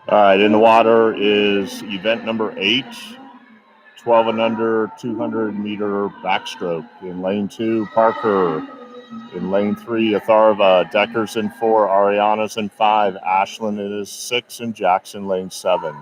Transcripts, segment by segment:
All right, in the water is event number 8, 12 and under 200-meter backstroke. In lane 2, Parker. In lane 3, Atharva. Decker's in 4, Ariana's in 5, Ashlyn is 6, and Jackson lane 7.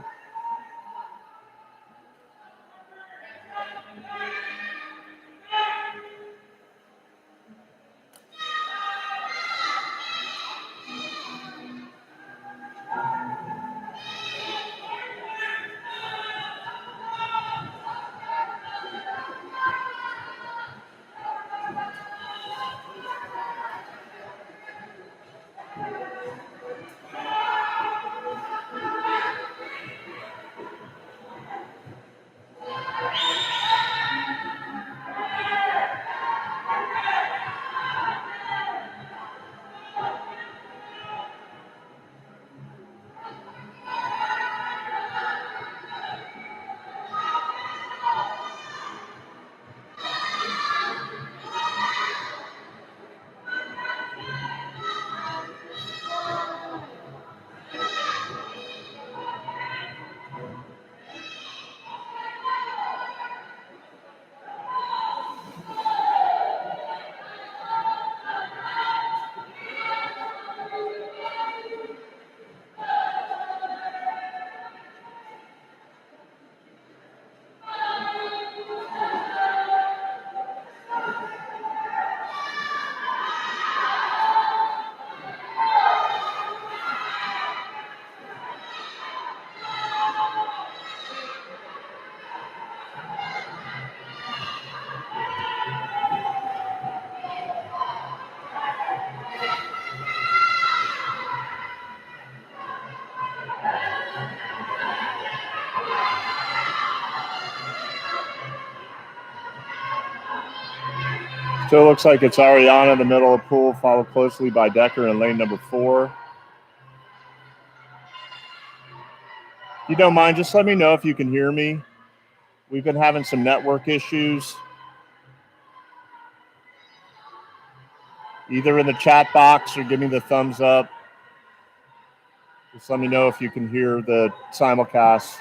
So it looks like it's Ariana in the middle of the pool, followed closely by Decker in lane number 4. If you don't mind, just let me know if you can hear me. We've been having some network issues. Either in the chat box or give me the thumbs up. Just let me know if you can hear the simulcast.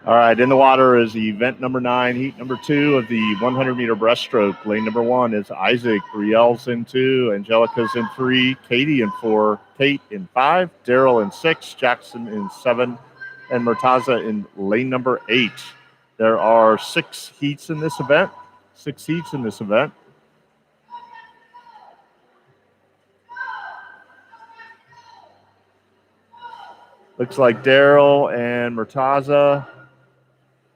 All right, in the water is event number 9, heat number 2 of the 100-meter breaststroke. Lane number 1 is Isaac. Brielle's in 2, Angelica's in 3, Katie in 4, Kate in 5, Daryl in 6, Jackson in 7, and Murtaza in lane number 8. There are 6 heats in this event. Looks like Daryl and Murtaza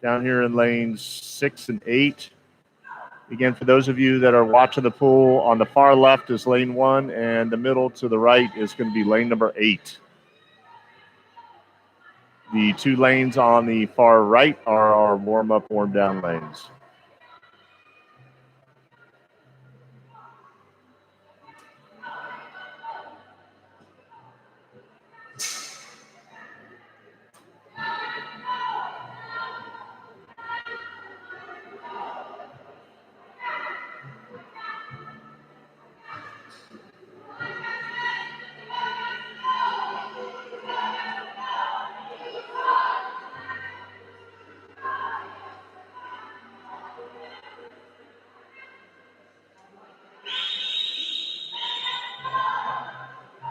down here in lanes 6 and 8. Again, for those of you that are watching the pool, on the far left is lane 1, and the middle to the right is going to be lane number 8. The 2 lanes on the far right are our warm-up, warm-down lanes.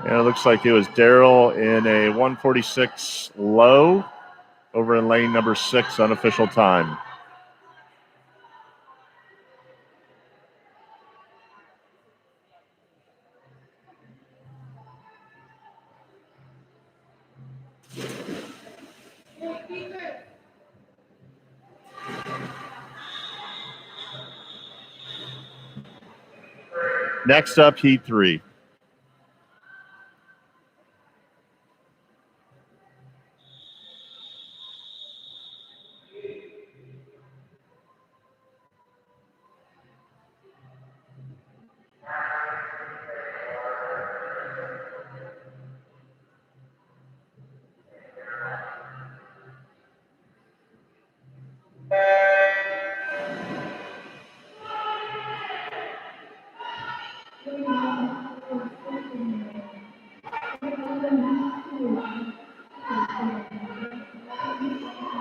And it looks like it was Daryl in a 146 low over in lane number 6, unofficial time. Next up, heat 3.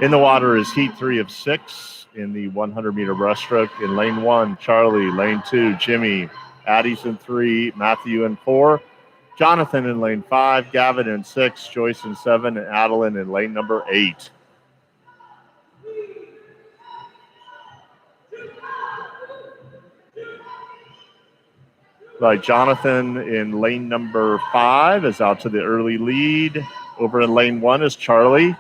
In the water is heat 3 of 6 in the 100-meter breaststroke. In lane 1, Charlie. Lane 2, Jimmy. Addie's in 3, Matthew in 4. Jonathan in lane 5, Gavin in 6, Joyce in 7, and Adeline in lane number 8. Right, Jonathan in lane number 5 is out to the early lead. Over in lane 1 is Charlie.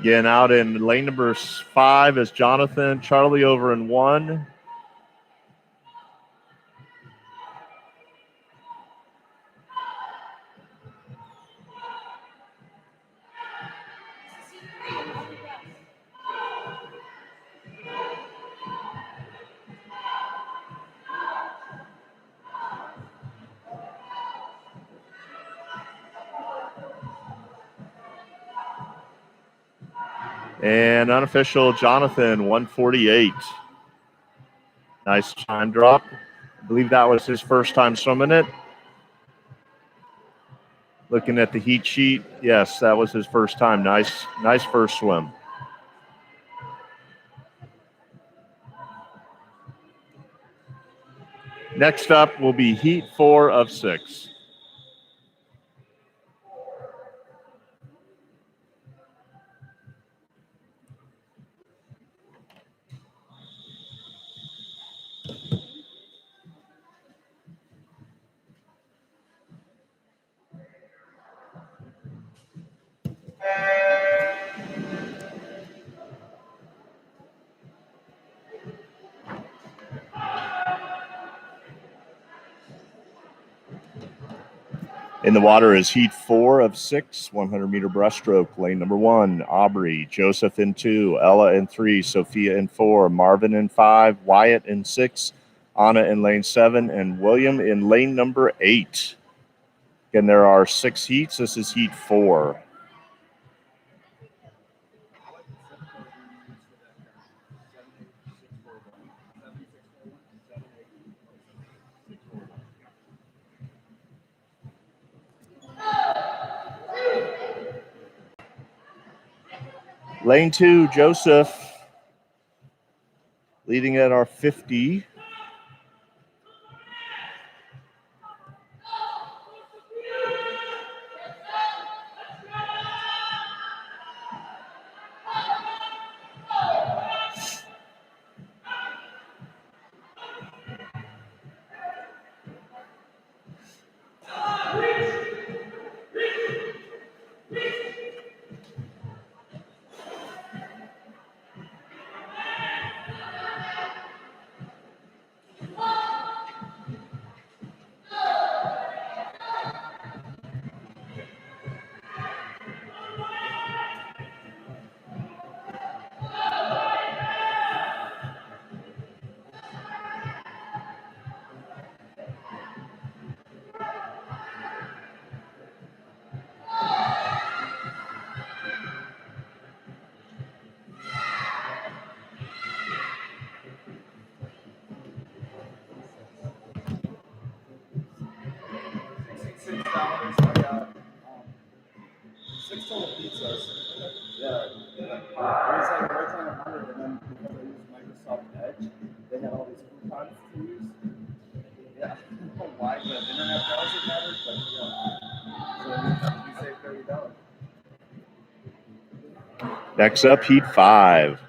Again, out in lane number 5 is Jonathan. Charlie over in 1. And unofficial Jonathan, 148. Nice time drop. I believe that was his first time swimming it. Looking at the heat sheet, yes, that was his first time. Nice first swim. Next up will be heat 4 of 6. In the water is heat 4 of 6, 100-meter breaststroke. Lane number 1, Aubrey. Joseph in 2, Ella in 3, Sophia in 4, Marvin in 5, Wyatt in 6, Anna in lane 7, and William in lane number 8. Again, there are 6 heats. This is heat 4. Lane 2, Joseph, leading at our 50. $6. I got 6 total pizzas. Yeah. It was like originally 100, and then because I used Microsoft Edge, they had all these coupons to use. Yeah, I don't know why the internet browser mattered, but yeah. So you saved $30. Next up, Heat 5.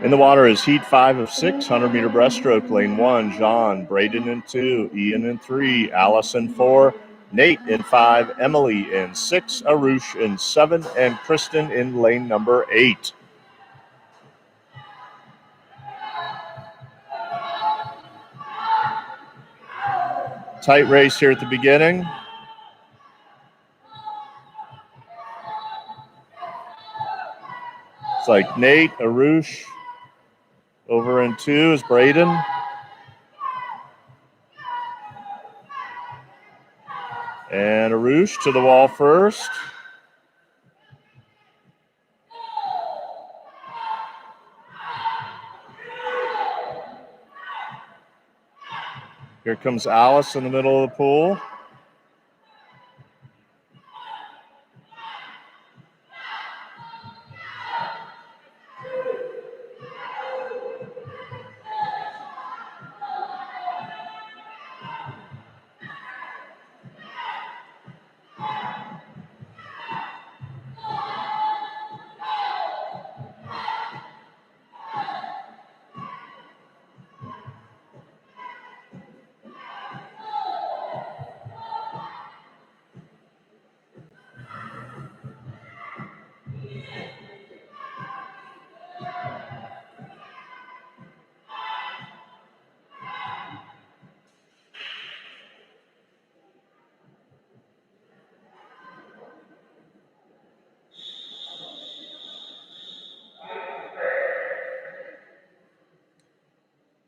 In the water is Heat 5 of 6, 100-meter breaststroke, lane 1, John, Braden in 2, Ian in 3, Alice in 4, Nate in 5, Emily in 6, Arush in 7, and Kristen in lane number 8. Tight race here at the beginning. It's like Nate, Arush. Over in 2 is Braden. And Arush to the wall first. Here comes Alice in the middle of the pool.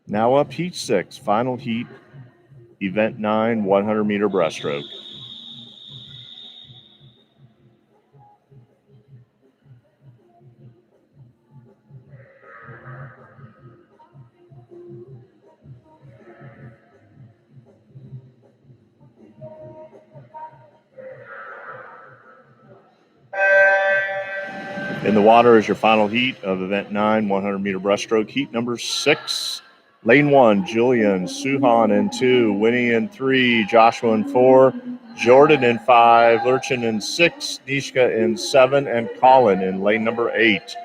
Now up Heat 6, final heat, event 9, 100-meter breaststroke. In the water is your final heat of event 9, 100-meter breaststroke, heat number 6. Lane 1, Julian, Suhan in 2, Winnie in 3, Joshua in 4, Jordan in 5, Lurchin in 6, Nishka in 7, and Colin in lane number 8.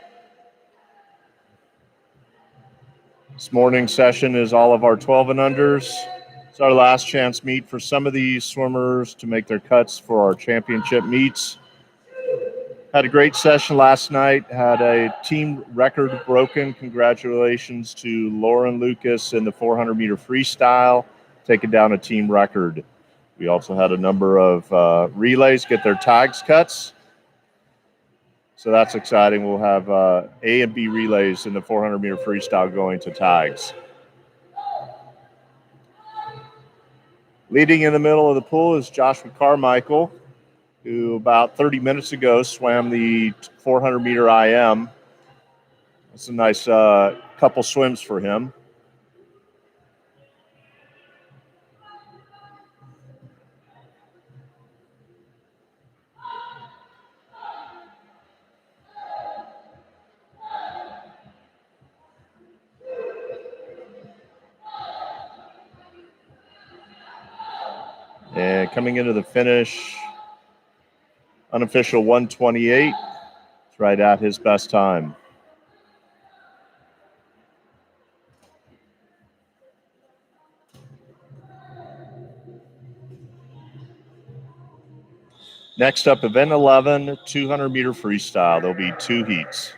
This morning's session is all of our 12 and unders. It's our last chance meet for some of these swimmers to make their cuts for our championship meets. Had a great session last night. Had a team record broken. Congratulations to Lauren Lucas in the 400-meter freestyle, taking down a team record. We also had a number of relays get their tags cuts. So that's exciting. We'll have A and B relays in the 400-meter freestyle going to tags. Leading in the middle of the pool is Joshua Carmichael, who about 30 minutes ago swam the 400-meter IM. That's a nice couple swims for him. And coming into the finish, unofficial 128. It's right at his best time. Next up, event 11, 200-meter freestyle. There'll be 2 heats.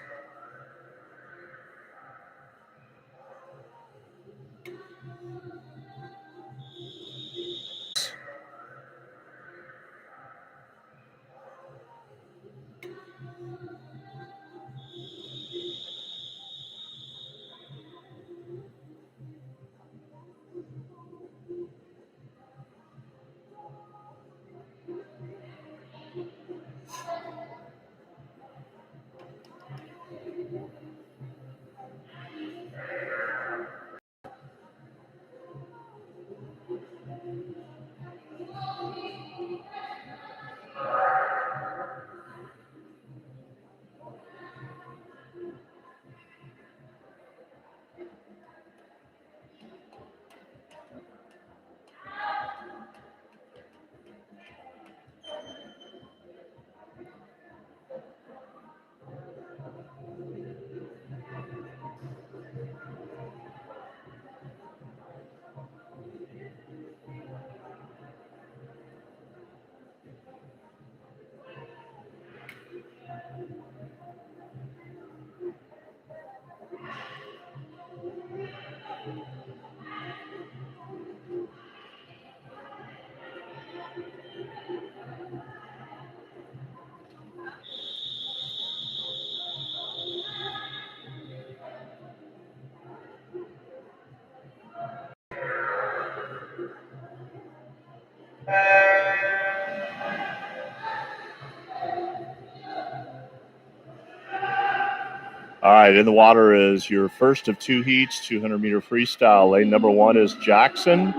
All right, in the water is your first of two heats, 200-meter freestyle. Lane number 1 is Jackson.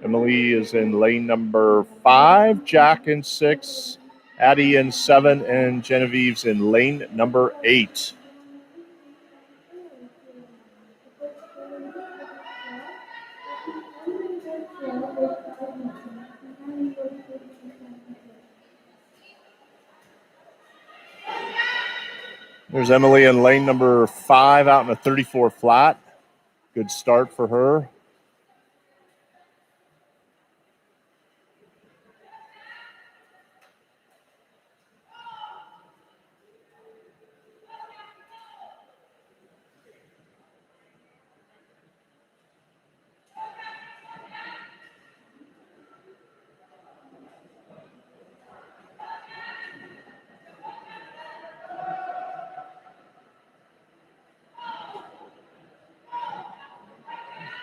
Emily is in lane number 5, Jack in 6, Addie in 7, and Genevieve's in lane number 8. There's Emily in lane number 5 out in a 34 flat. Good start for her.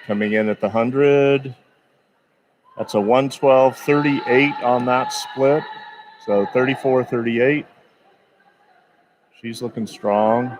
Coming in at the 100. That's a 112.38 on that split. So 34.38. She's looking strong.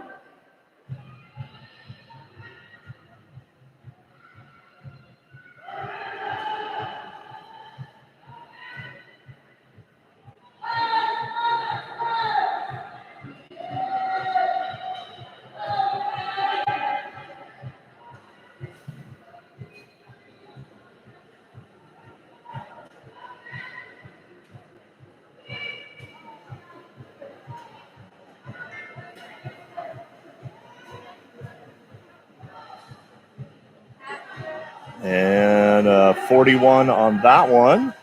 And 41 on that one.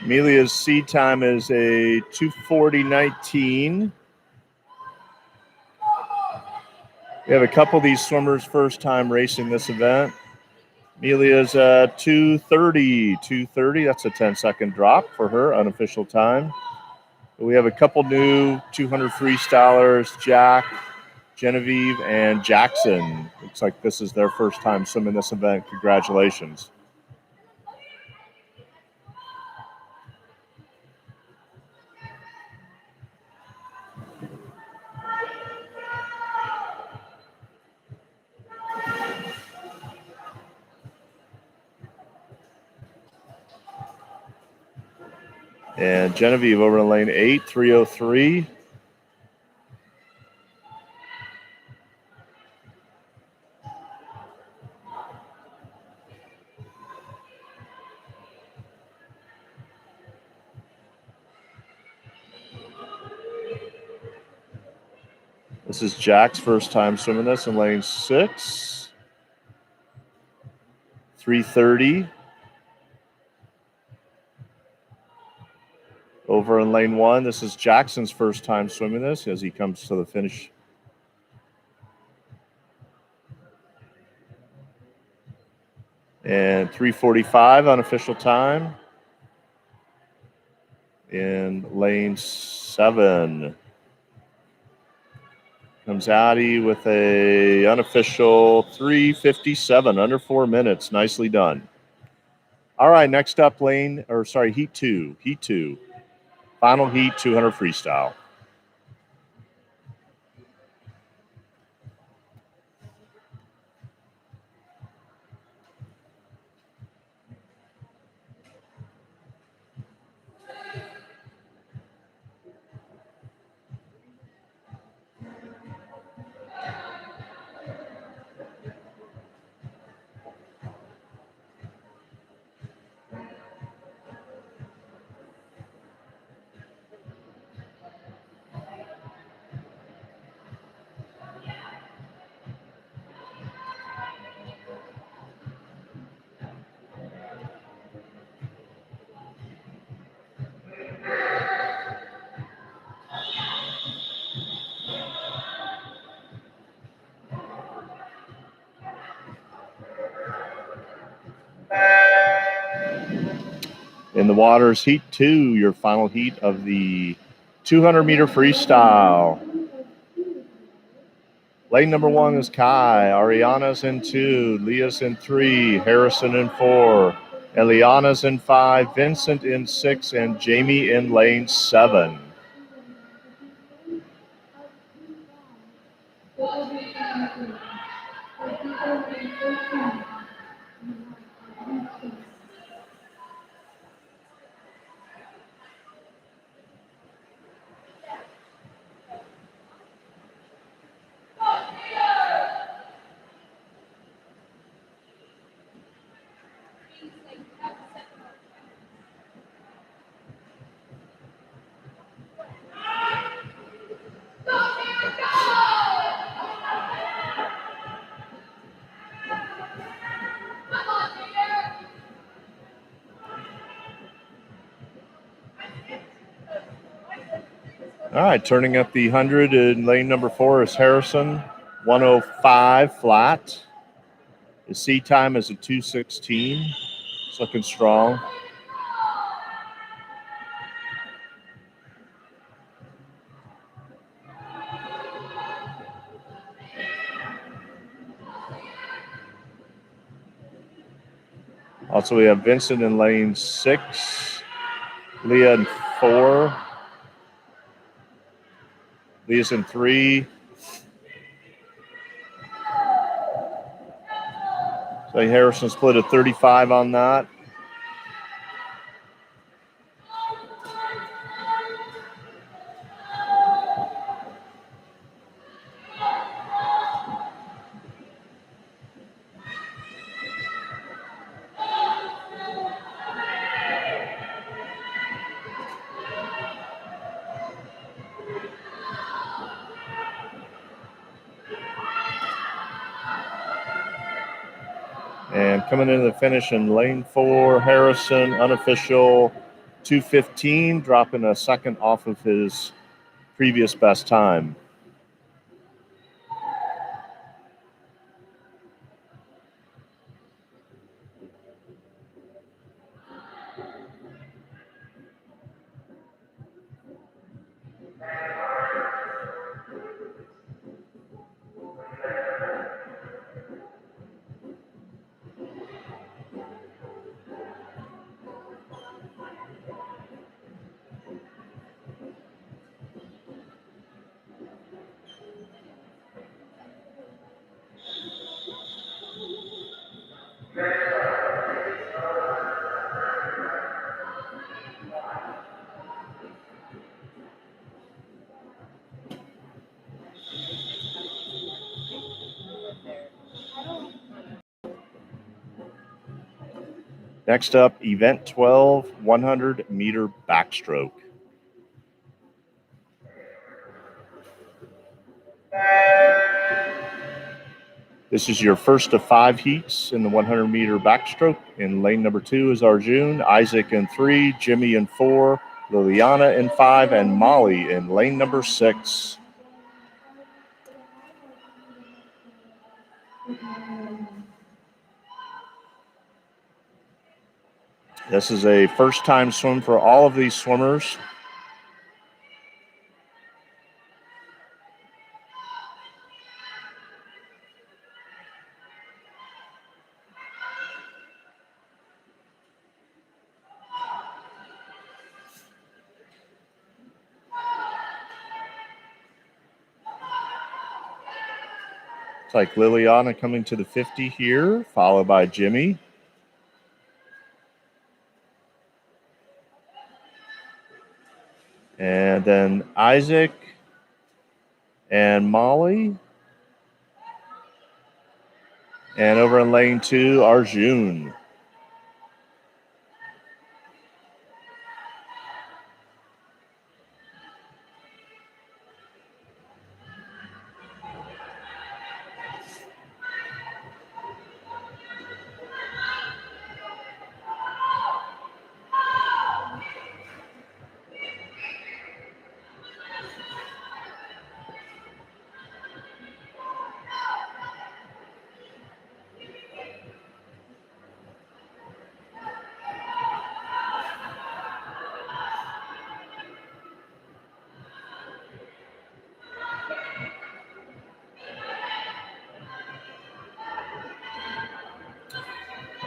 Amelia's seed time is a 2:40.19. We have a couple of these swimmers first time racing this event. Amelia's 2:30. That's a 10-second drop for her unofficial time. We have a couple new 200 freestylers, Jack, Genevieve, and Jackson. Looks like this is their first time swimming this event. Congratulations. And Genevieve over in lane 8, 3:03. This is Jack's first time swimming this in lane 6, 3:30. Over in lane 1, this is Jackson's first time swimming this as he comes to the finish. And 3:45 unofficial time in lane 7. Comes Addie with a unofficial 3:57, under 4 minutes. Nicely done. All right, next up, heat 2. Heat 2. Final heat, 200 freestyle. In the water is heat 2, your final heat of the 200-meter freestyle. Lane number 1 is Kai. Ariana's in 2. Leah's in 3. Harrison in 4. Eliana's in 5. Vincent in 6. And Jamie in lane 7. All right, turning up the 100 in lane number 4 is Harrison, 105 flat. His seat time is a 2:16. It's looking strong. Also, we have Vincent in lane 6, Leah in 4, Leah's in 3. So Harrison split a 35 on that. And coming into the finish in lane 4, Harrison, unofficial 2:15, dropping a second off of his previous best time. Next up, event 12, 100-meter backstroke. This is your first of 5 heats in the 100-meter backstroke. In lane number 2 is Arjun, Isaac in 3, Jimmy in 4, Liliana in 5, and Molly in lane number 6. This is a first-time swim for all of these swimmers. It's like Liliana coming to the 50 here, followed by Jimmy. And then Isaac and Molly. And over in lane 2, Arjun.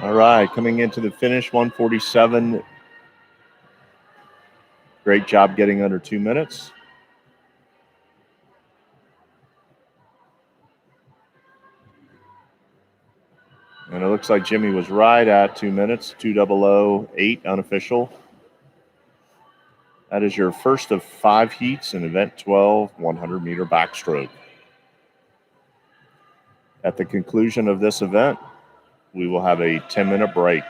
All right, coming into the finish, 147. Great job getting under 2 minutes. And it looks like Jimmy was right at 2 minutes, 2:00:08 unofficial. That is your first of 5 heats in event 12, 100-meter backstroke. At the conclusion of this event, we will have a 10-minute break.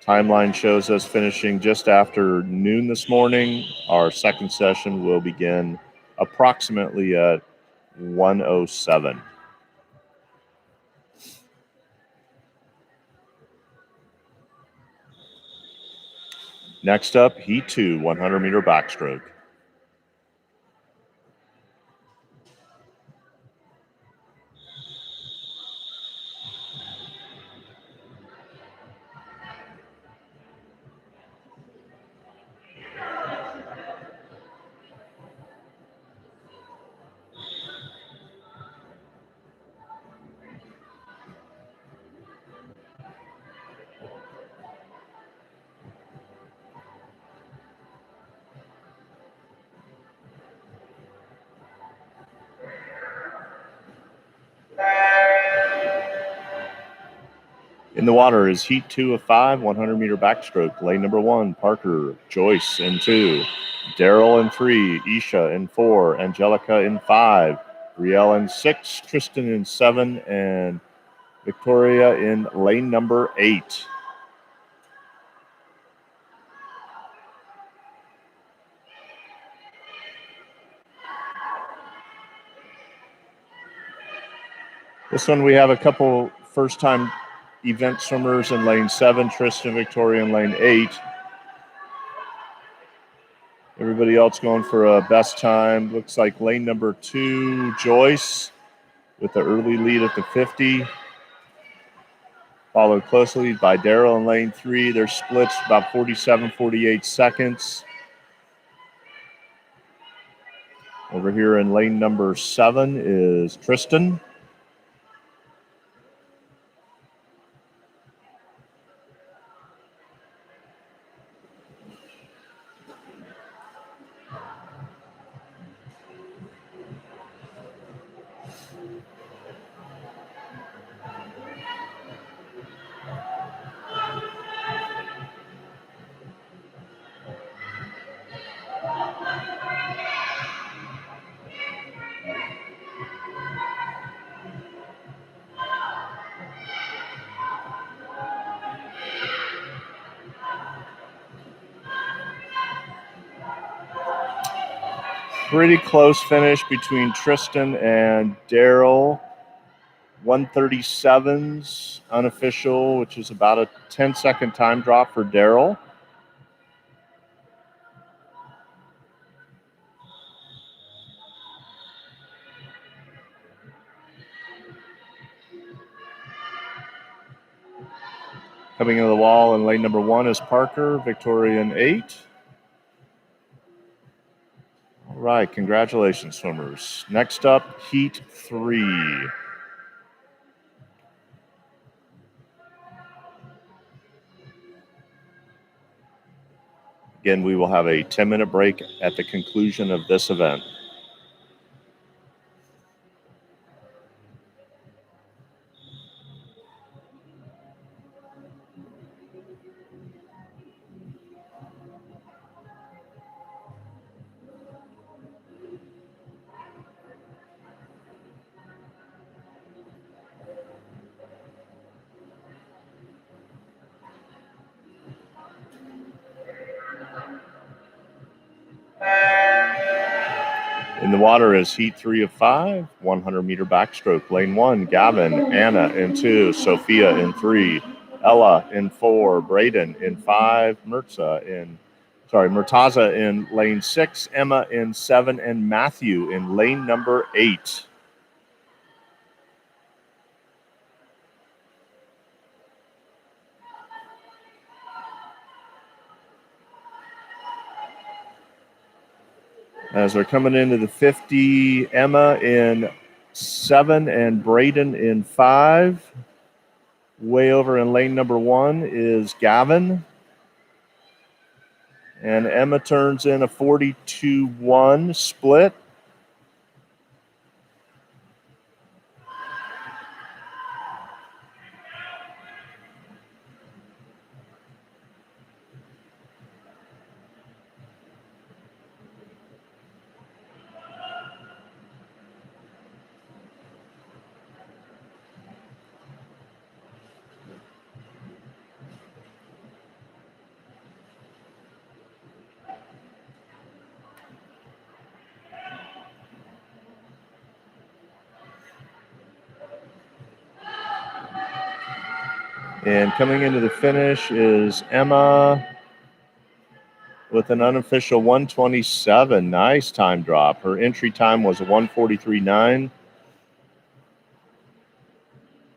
Timeline shows us finishing just after noon this morning. Our second session will begin approximately at 1:07. Next up, Heat 2, 100-meter backstroke. In the water is Heat 2 of 5, 100-meter backstroke. Lane number 1, Parker, Joyce in 2, Daryl in 3, Isha in 4, Angelica in 5, Riel in 6, Tristan in 7, and Victoria in lane number 8. This one we have a couple first-time event swimmers in lane 7, Tristan, Victoria in lane 8. Everybody else going for a best time. Looks like lane number 2, Joyce, with the early lead at the 50. Followed closely by Daryl in lane 3. Their splits about 47, 48 seconds. Over here in lane number 7 is Tristan. Pretty close finish between Tristan and Daryl. 137's unofficial, which is about a 10-second time drop for Daryl. Coming into the wall in lane number 1 is Parker, Victoria in 8. All right, congratulations, swimmers. Next up, Heat 3. Again, we will have a 10-minute break at the conclusion of this event. In the water is Heat 3 of 5, 100-meter backstroke. Lane 1, Gavin, Anna in 2, Sophia in 3, Ella in 4, Braden in 5, Murtaza in lane 6, Emma in 7, and Matthew in lane number 8. As they're coming into the 50, Emma in 7 and Braden in 5. Way over in lane number 1 is Gavin. And Emma turns in a 42-1 split. And coming into the finish is Emma with an unofficial 127. Nice time drop. Her entry time was a 143.9.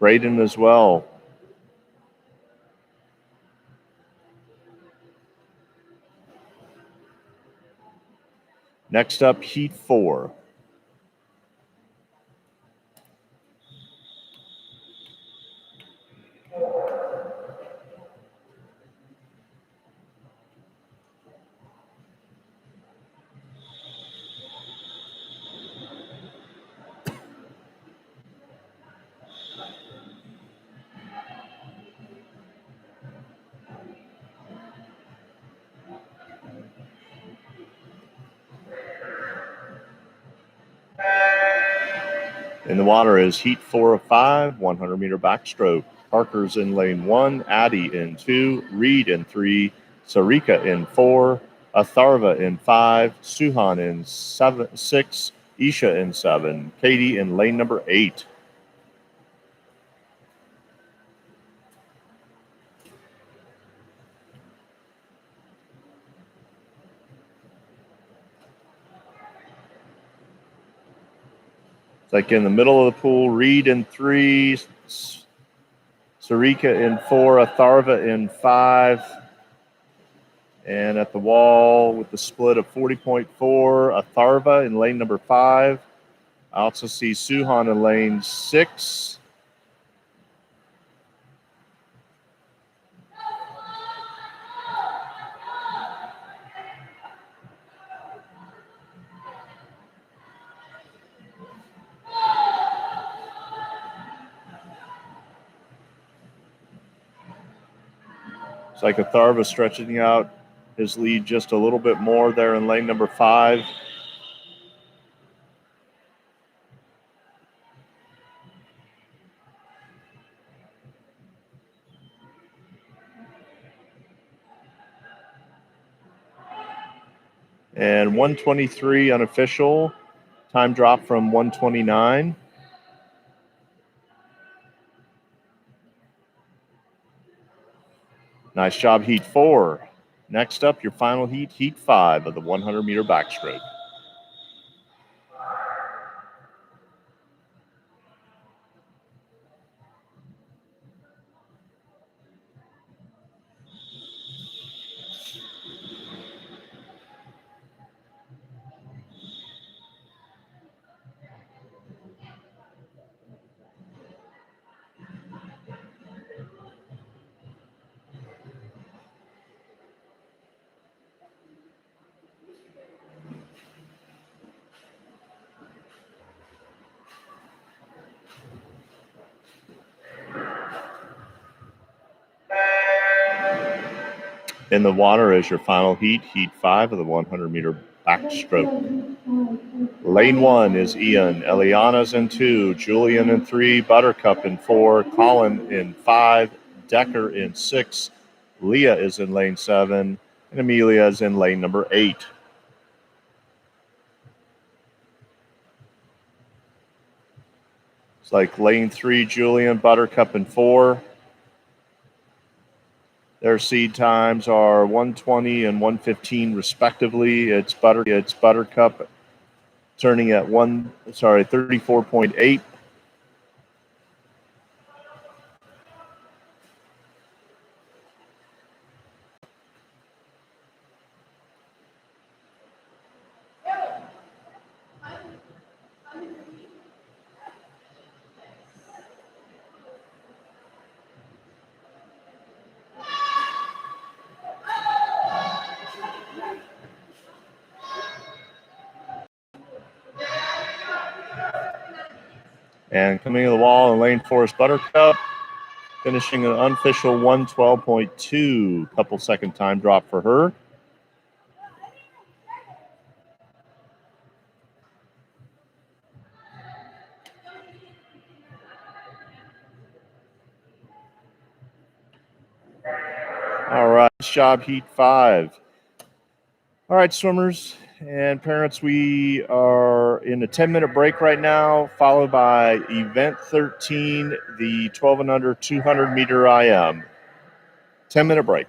Braden as well. Next up, Heat 4. In the water is Heat 4 of 5, 100-meter backstroke. Parker's in lane 1, Addie in 2, Reed in 3, Sarika in 4, Atharva in 5, Suhan in 6, Isha in 7, Katie in lane number 8. It's like in the middle of the pool, Reed in 3, Sarika in 4, Atharva in 5. And at the wall with the split of 40.4, Atharva in lane number 5. I also see Suhan in lane 6. It's like Atharva stretching out his lead just a little bit more there in lane number 5. And 123 unofficial. Time drop from 129. Nice job, Heat 4. Next up, your final heat, Heat 5 of the 100-meter backstroke. In the water is your final heat, Heat 5 of the 100-meter backstroke. Lane 1 is Ian. Eliana's in 2, Julian in 3, Buttercup in 4, Colin in 5, Decker in 6, Leah is in lane 7, and Amelia is in lane number 8. It's like lane 3, Julian, Buttercup in 4. Their seed times are 120 and 115 respectively. It's Buttercup turning at 34.8. And coming to the wall in lane 4 is Buttercup, finishing an unofficial 112.2. Couple second time drop for her. All right, nice job, Heat 5. All right, swimmers and parents, we are in a 10-minute break right now, followed by event 13, the 12 and under 200 meter IM. 10-minute break.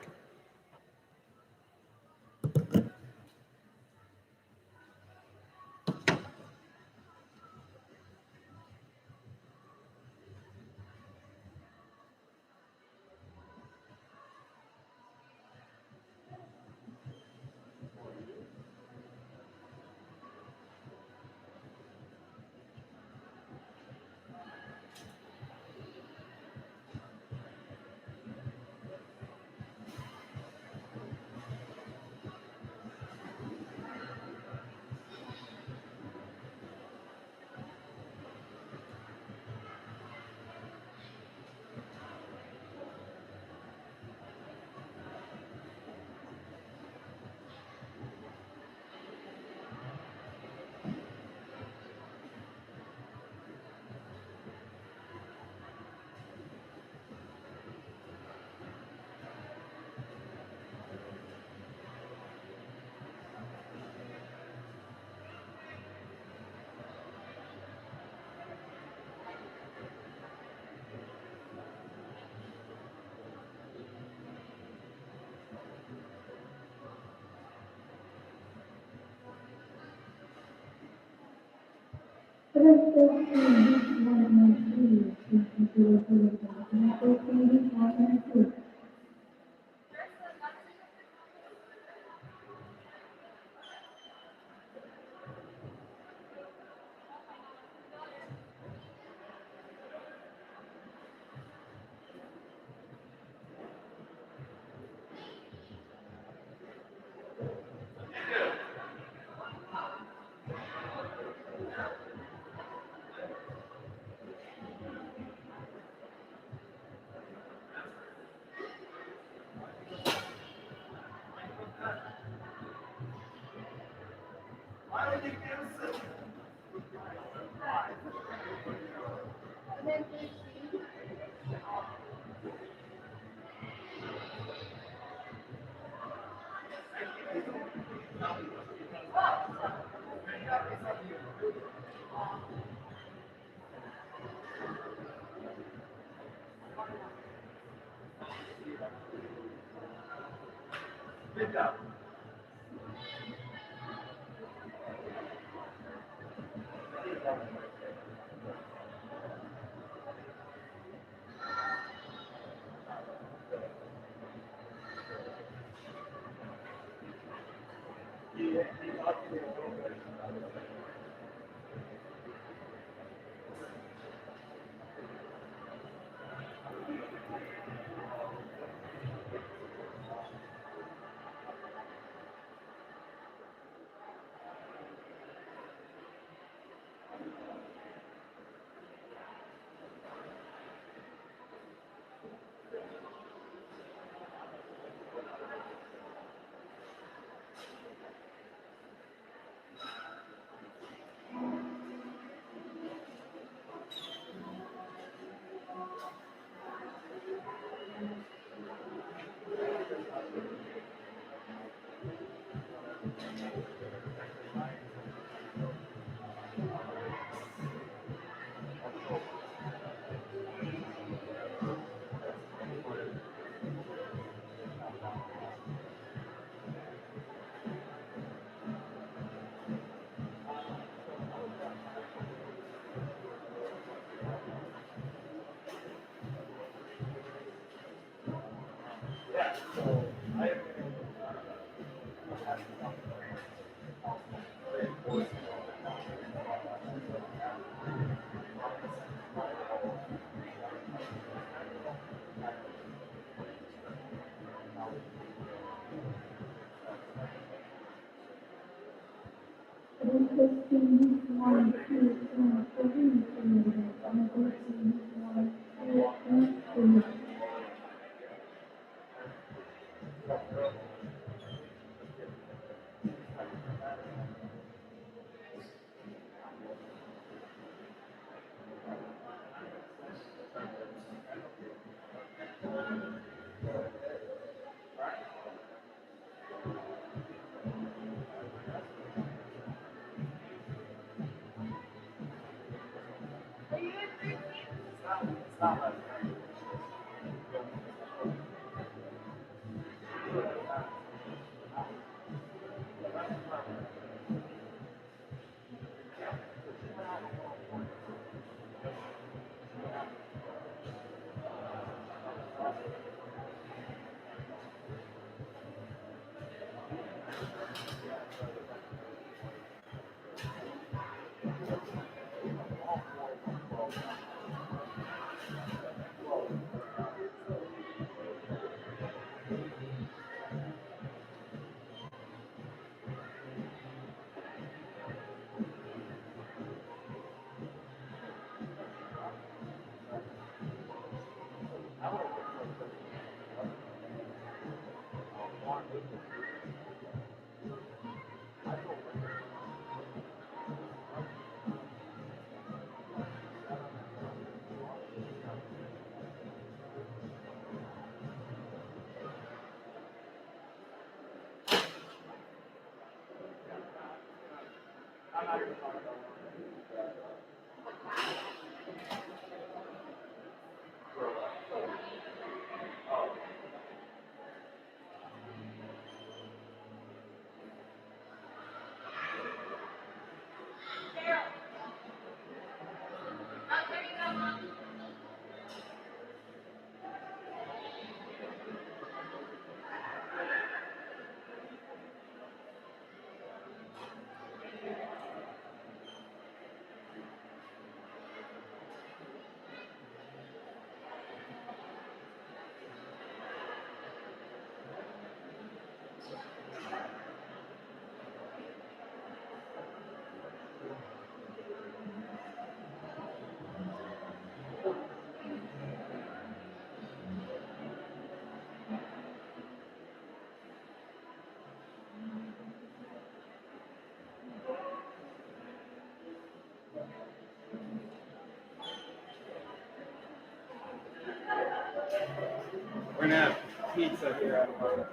We're gonna have pizza here at Waterloo.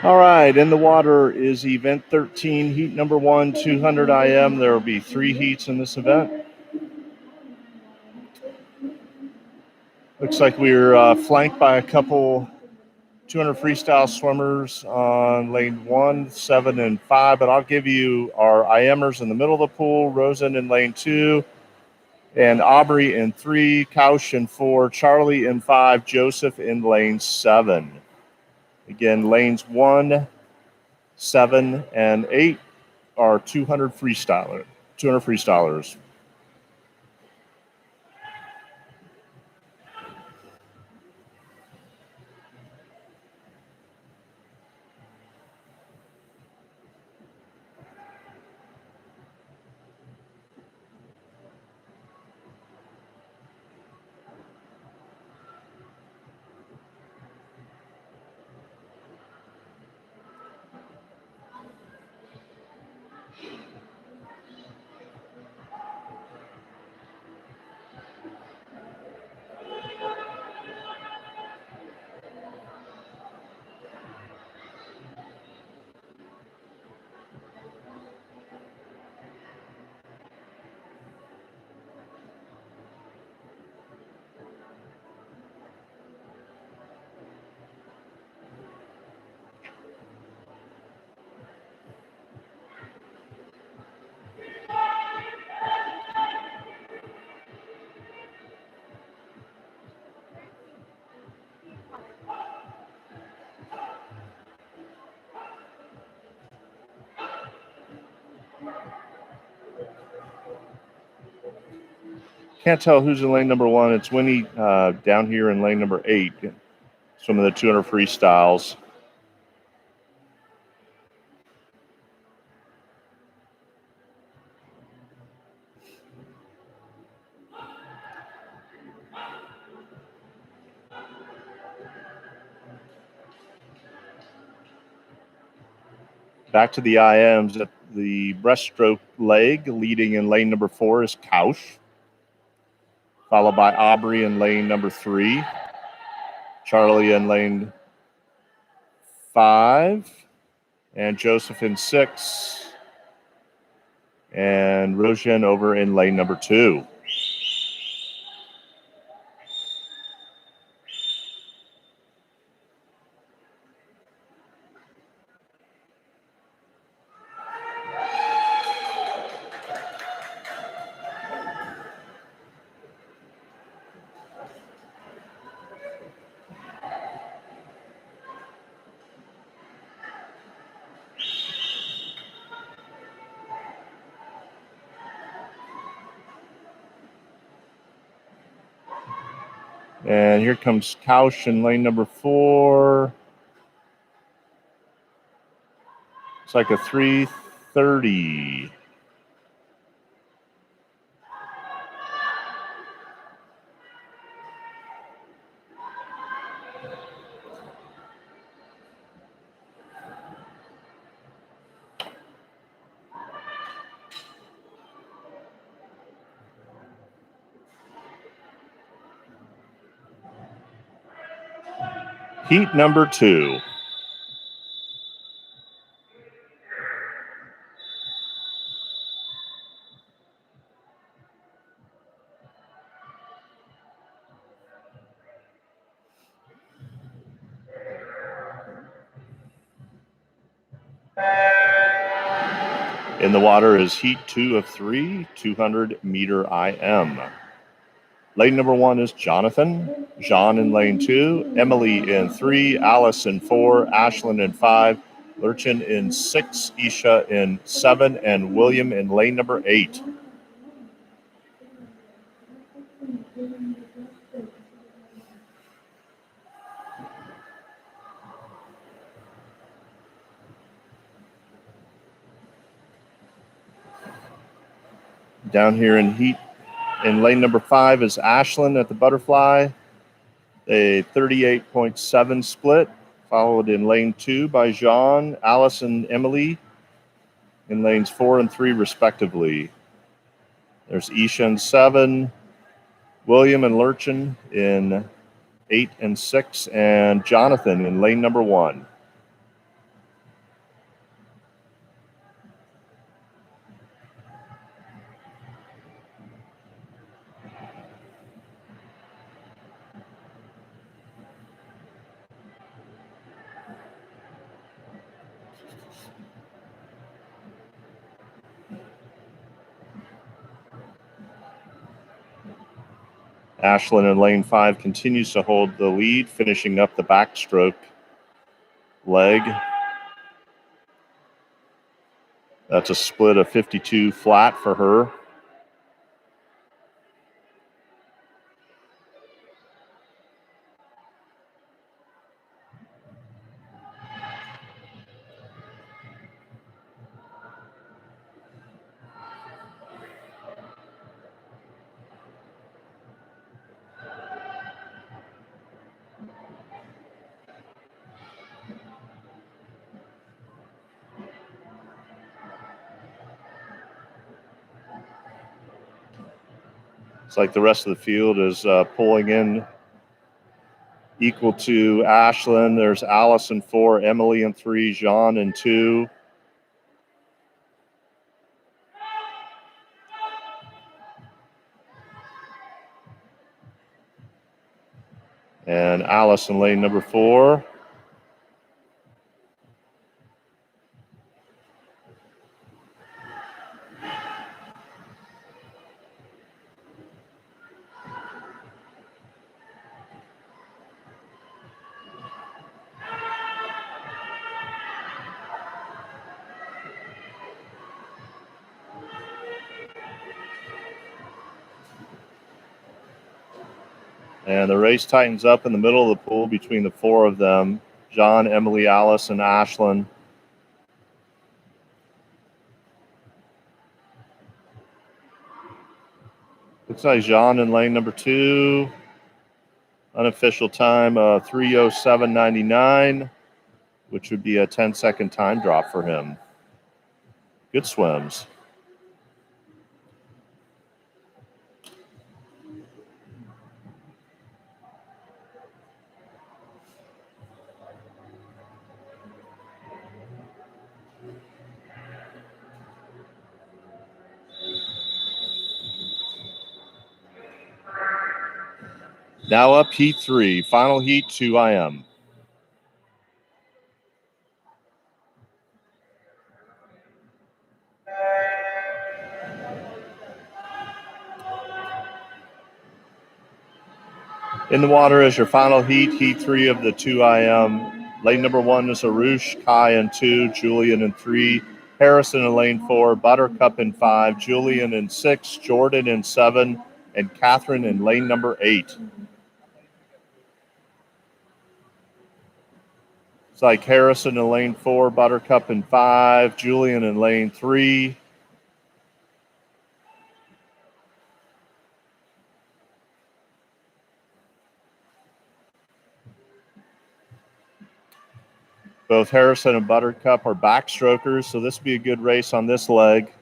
All right, in the water is event 13, heat number 1, 200 IM. There will be 3 heats in this event. Looks like we're flanked by a couple 200 freestyle swimmers on lane 1, 7, and 5, but I'll give you our IMers in the middle of the pool, Rosen in lane 2, and Aubrey in 3, Kaush in 4, Charlie in 5, Joseph in lane 7. Again, lanes 1, 7, and 8 are 200 freestylers. Can't tell who's in lane number 1. It's Winnie down here in lane number 8. Some of the 200 freestyles. Back to the IMs. At the breaststroke leg, leading in lane number 4 is Kaush, followed by Aubrey in lane number 3, Charlie in lane 5, and Joseph in 6, and Roshan over in lane number 2. And here comes Kaush in lane number 4. It's like a 330. Heat number 2. In the water is heat 2 of 3, 200 meter IM. Lane number 1 is Jonathan, Jean in lane 2, Emily in 3, Alice in 4, Ashlyn in 5, Lurchin in 6, Isha in 7, and William in lane number 8. Down here in heat, in lane number 5 is Ashlyn at the butterfly, a 38.7 split, followed in lane 2 by Jean, Alice, and Emily in lanes 4 and 3 respectively. There's Isha in 7, William and Lurchin in 8 and 6, and Jonathan in lane number 1. Ashlyn in lane 5 continues to hold the lead, finishing up the backstroke leg. That's a split of 52 flat for her. It's like the rest of the field is pulling in equal to Ashlyn. There's Alice in 4, Emily in 3, Jean in 2. And Alice in lane number 4. And the race tightens up in the middle of the pool between the 4 of them, John, Emily, Alice, and Ashlyn. Looks like Jean in lane number 2. Unofficial time 3:07.99, which would be a 10-second time drop for him. Good swims. Now up heat 3, final heat 2 IM. In the water is your final heat, heat 3 of the 2 IM. Lane number 1 is Arush, Kai in 2, Julian in 3, Harrison in lane 4, Buttercup in 5, Julian in 6, Jordan in 7, and Catherine in lane number 8. It's like Harrison in lane 4, Buttercup in 5, Julian in lane 3. Both Harrison and Buttercup are backstrokers, so this would be a good race on this leg.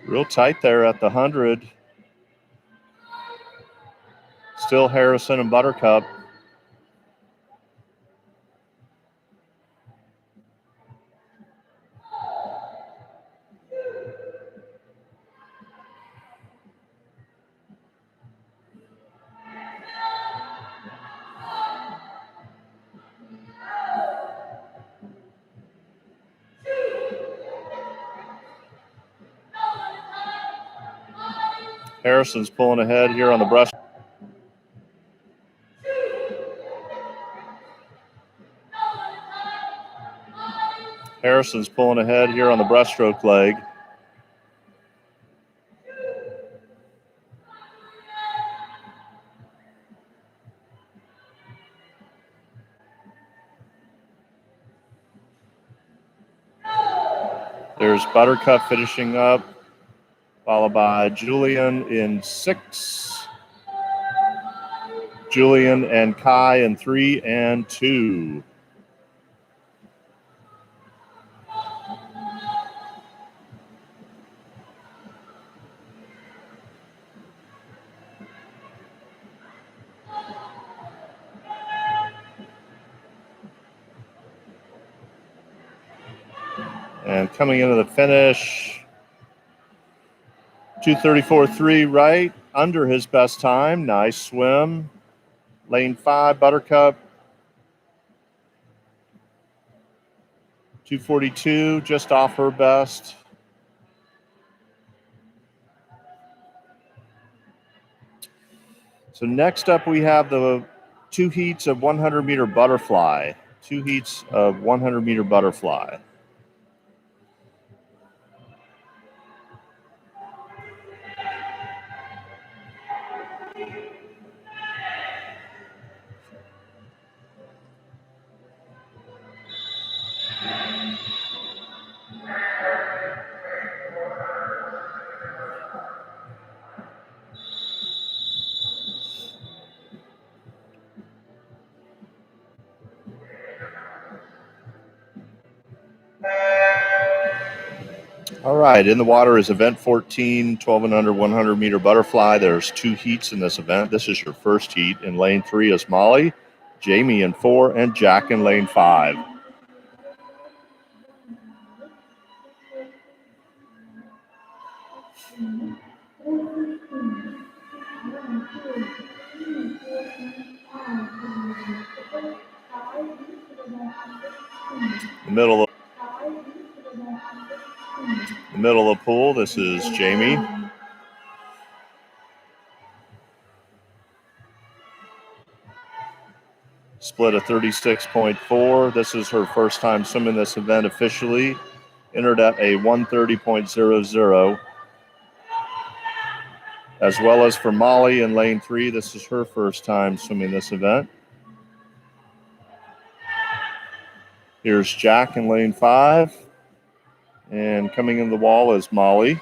Real tight there at the 100. Still Harrison and Buttercup. Harrison's pulling ahead here on the breast. Harrison's pulling ahead here on the breaststroke leg. There's Buttercup finishing up, followed by Julian in 6. Julian and Kai in 3 and 2. And coming into the finish, 2:34.3 right, under his best time. Nice swim. Lane 5, Buttercup. 2:42, just off her best. So next up we have the 2 heats of 100-meter butterfly. 2 heats of 100-meter butterfly. All right, in the water is event 14, 12 and under 100-meter butterfly. There's 2 heats in this event. This is your first heat. In lane 3 is Molly, Jamie in 4, and Jack in lane 5. The middle of the pool, this is Jamie. Split a 36.4. This is her first time swimming this event officially. Entered at a 130.00. As well as for Molly in lane 3, this is her first time swimming this event. Here's Jack in lane 5. And coming in the wall is Molly.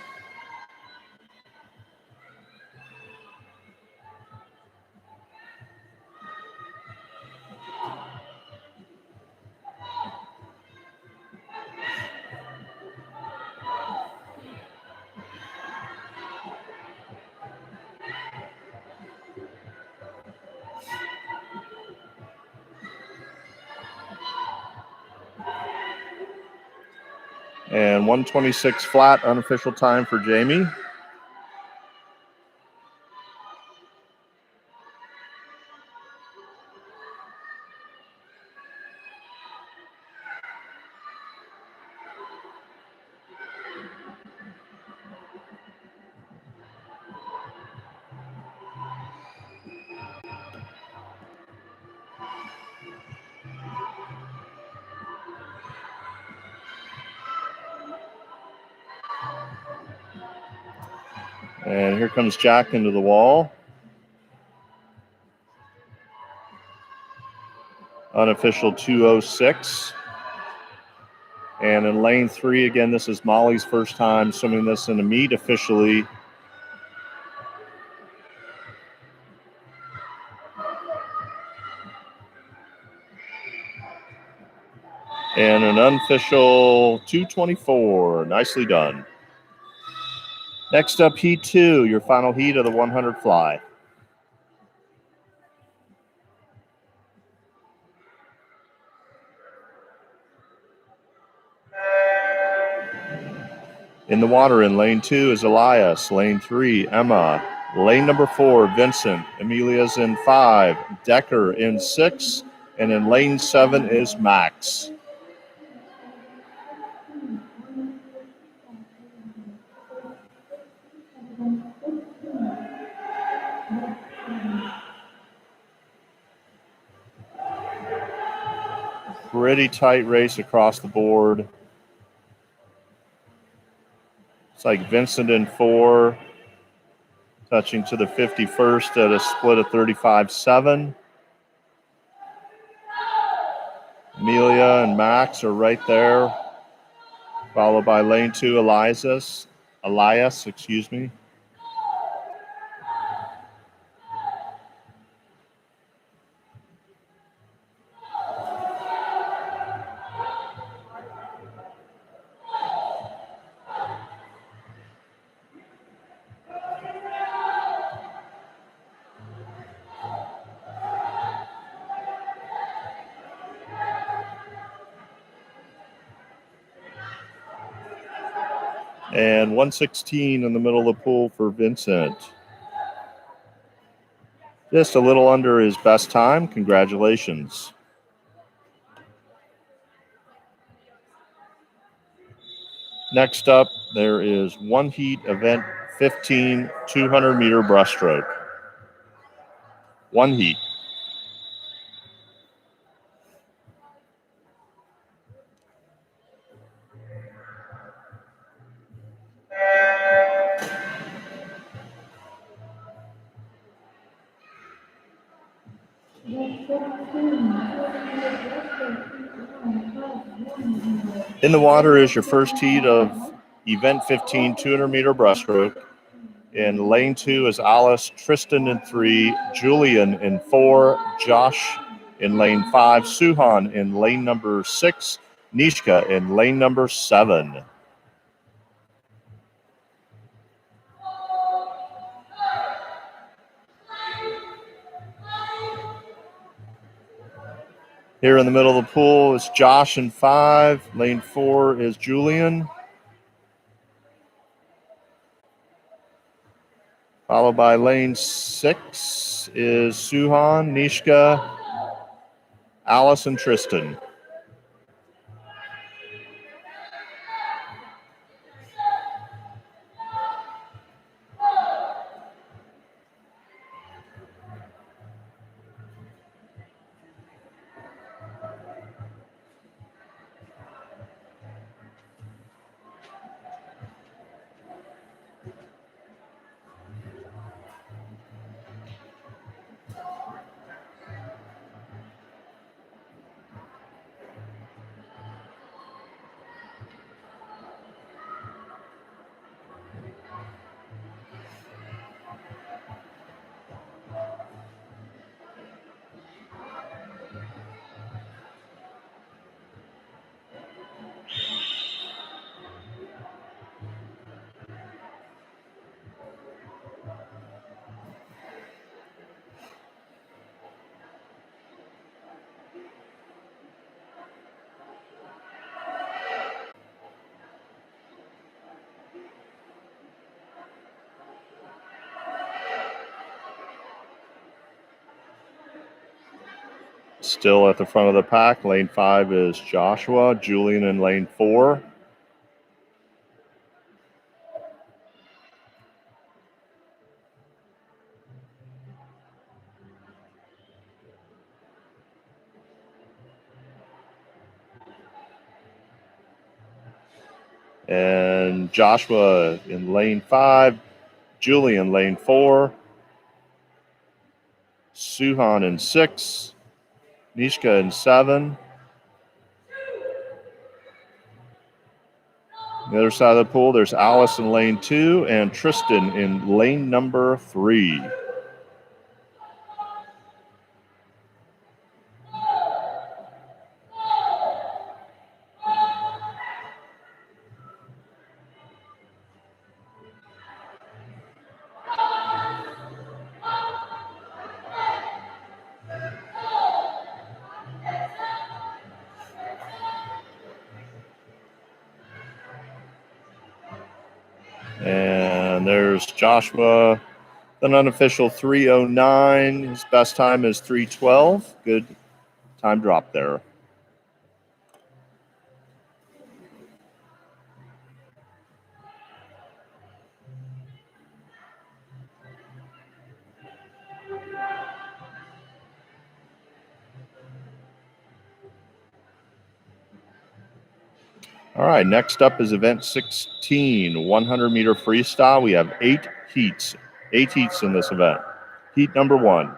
And 126 flat, unofficial time for Jamie. And here comes Jack into the wall. Unofficial 206. And in lane 3, again, this is Molly's first time swimming this in a meet officially. And an unofficial 224. Nicely done. Next up, heat 2, your final heat of the 100 fly. In the water in lane 2 is Elias. Lane 3, Emma. Lane number 4, Vincent. Amelia's in 5. Decker in 6. And in lane 7 is Max. Pretty tight race across the board. It's like Vincent in 4, touching to the 51st at a split of 35.7. Amelia and Max are right there, followed by lane 2, Elias. And 116 in the middle of the pool for Vincent. Just a little under his best time. Congratulations. Next up, there is one heat event 15 200-meter breaststroke. One heat. In the water is your first heat of event 15 200-meter breaststroke. In lane 2 is Alice, Tristan in 3, Julian in 4, Josh in lane 5, Suhan in lane number 6, Nishka in lane number 7. Here in the middle of the pool is Josh in 5, lane 4 is Julian, followed by lane 6 is Suhan, Nishka, Alice, and Tristan. Still at the front of the pack, lane 5 is Joshua, Julian in lane 4. And Joshua in lane 5, Julian lane 4, Suhan in 6, Nishka in 7. On the other side of the pool, there's Alice in lane 2 and Tristan in lane number 3. And there's Joshua, an unofficial 3:09. His best time is 3:12. Good time drop there. All right, next up is event 16, 100-meter freestyle. We have 8 heats in this event. Heat number 1.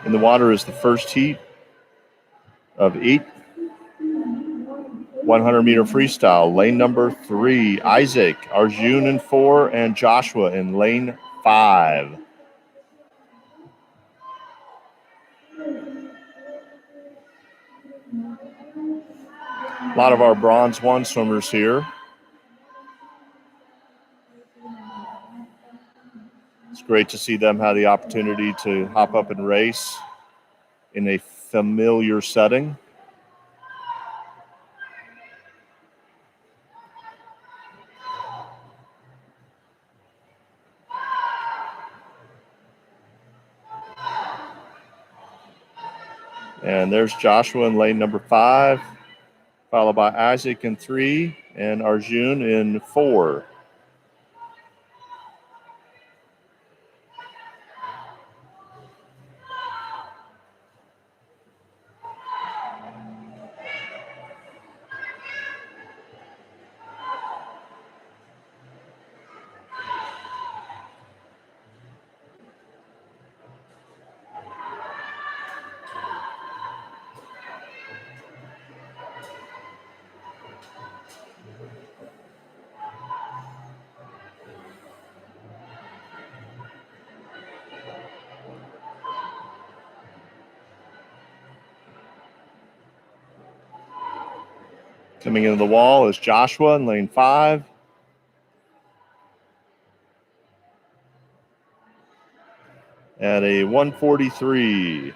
In the water is the first heat of 8 100-meter freestyle. Lane number 3, Isaac, Arjun in 4, and Joshua in lane 5. A lot of our bronze 1 swimmers here. great to see them have the opportunity to hop up and race in a familiar setting. And there's Joshua in lane number 5, followed by Isaac in 3 and Arjun in 4. Coming into the wall is Joshua in lane 5. At a 143.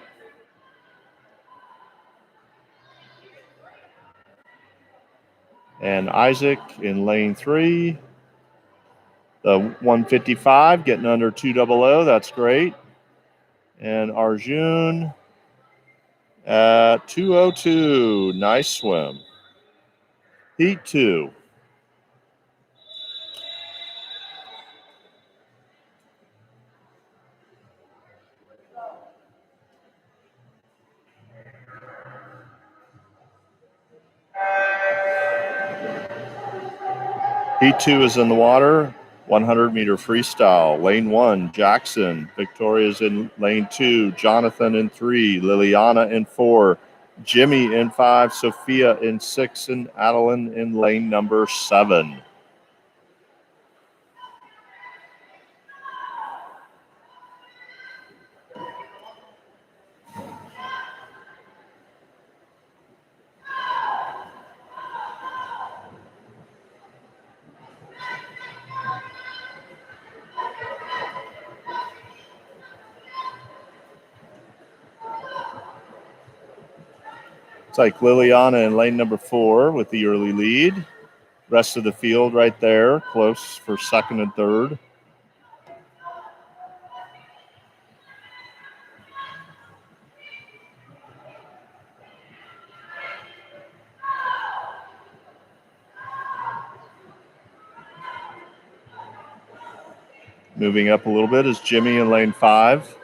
And Isaac in lane 3. The 155 getting under 200. That's great. And Arjun at 202. Nice swim. Heat 2. Heat 2 is in the water. 100-meter freestyle. Lane 1, Jackson. Victoria's in lane 2. Jonathan in 3. Liliana in 4. Jimmy in 5. Sophia in 6. And Adeline in lane number 7. It's like Liliana in lane number 4 with the early lead. Rest of the field right there, close for second and third. Moving up a little bit is Jimmy in lane 5.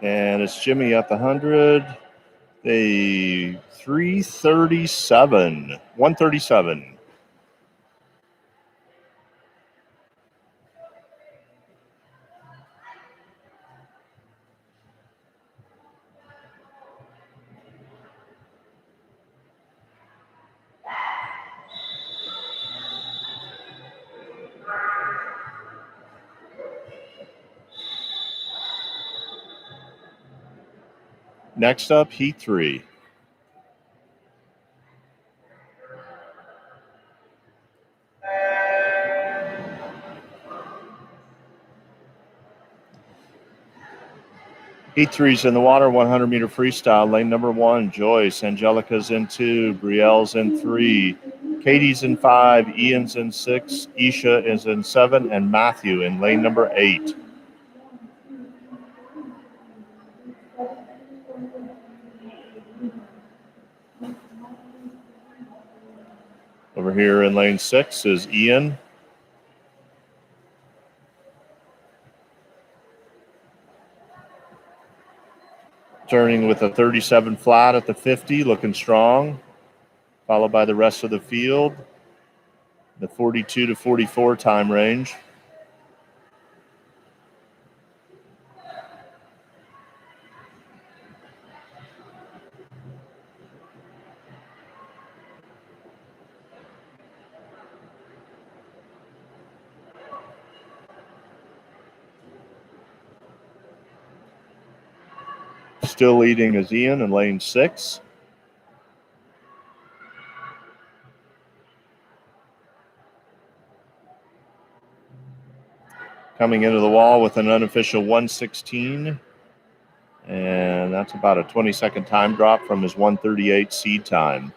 And it's Jimmy at the 100. A 337. 137. Next up, Heat 3. Heat 3's in the water, 100-meter freestyle. Lane number 1, Joyce. Angelica's in 2. Brielle's in 3. Katie's in 5. Ian's in 6. Isha is in 7. And Matthew in lane number 8. Over here in lane 6 is Ian. Turning with a 37 flat at the 50, looking strong. Followed by the rest of the field. The 42 to 44 time range. Still leading is Ian in lane 6. Coming into the wall with an unofficial 1:16. And that's about a 20-second time drop from his 1:38 seed time.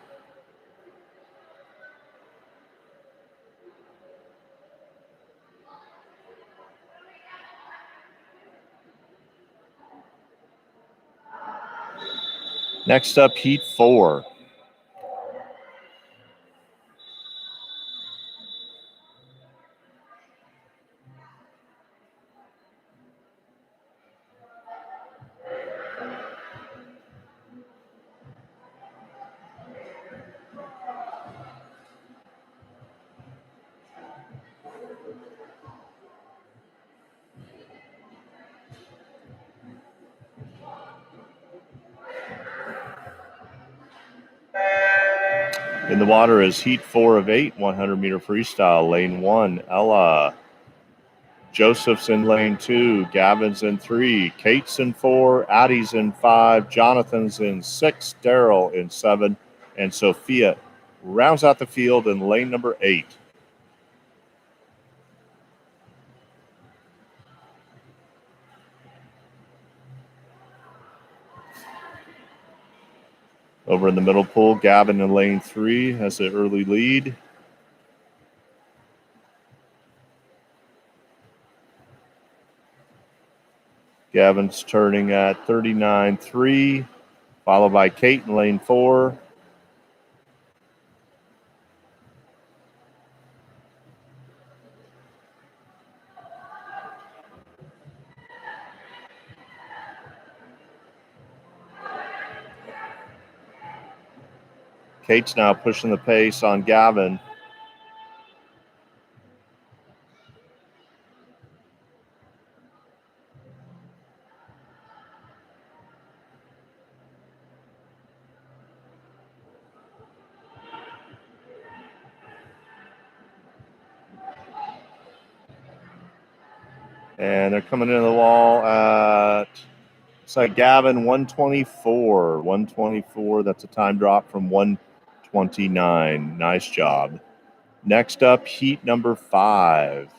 Next up, heat 4. In the water is heat 4 of 8, 100-meter freestyle. Lane 1, Ella. Joseph's in lane 2, Gavin's in 3, Kate's in 4, Addie's in 5, Jonathan's in 6, Daryl in 7, and Sophia rounds out the field in lane number 8. Over in the middle pool, Gavin in lane 3 has the early lead. Gavin's turning at 39.3, followed by Kate in lane 4. Kate's now pushing the pace on Gavin. And they're coming into the wall at, looks like Gavin, 124. 124, that's a time drop from 129. Nice job. Next up, heat number 5.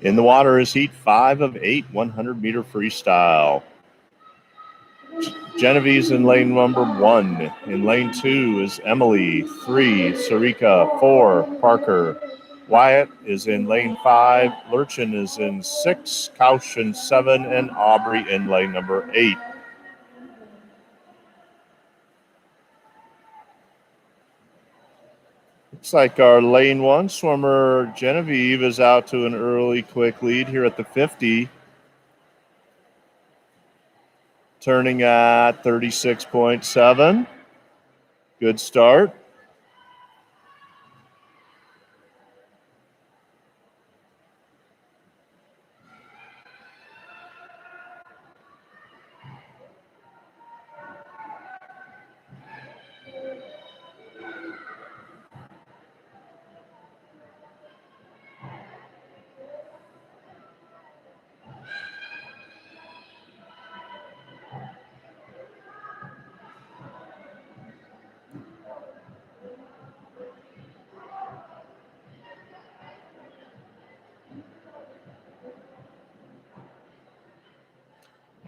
In the water is heat 5 of 8, 100-meter freestyle. Genevieve's in lane number 1. In lane 2 is Emily. 3, Sarika. 4, Parker. Wyatt is in lane 5. Lurchin is in 6. Couch in 7. And Aubrey in lane number 8. Looks like our lane 1 swimmer, Genevieve, is out to an early quick lead here at the 50. Turning at 36.7. Good start.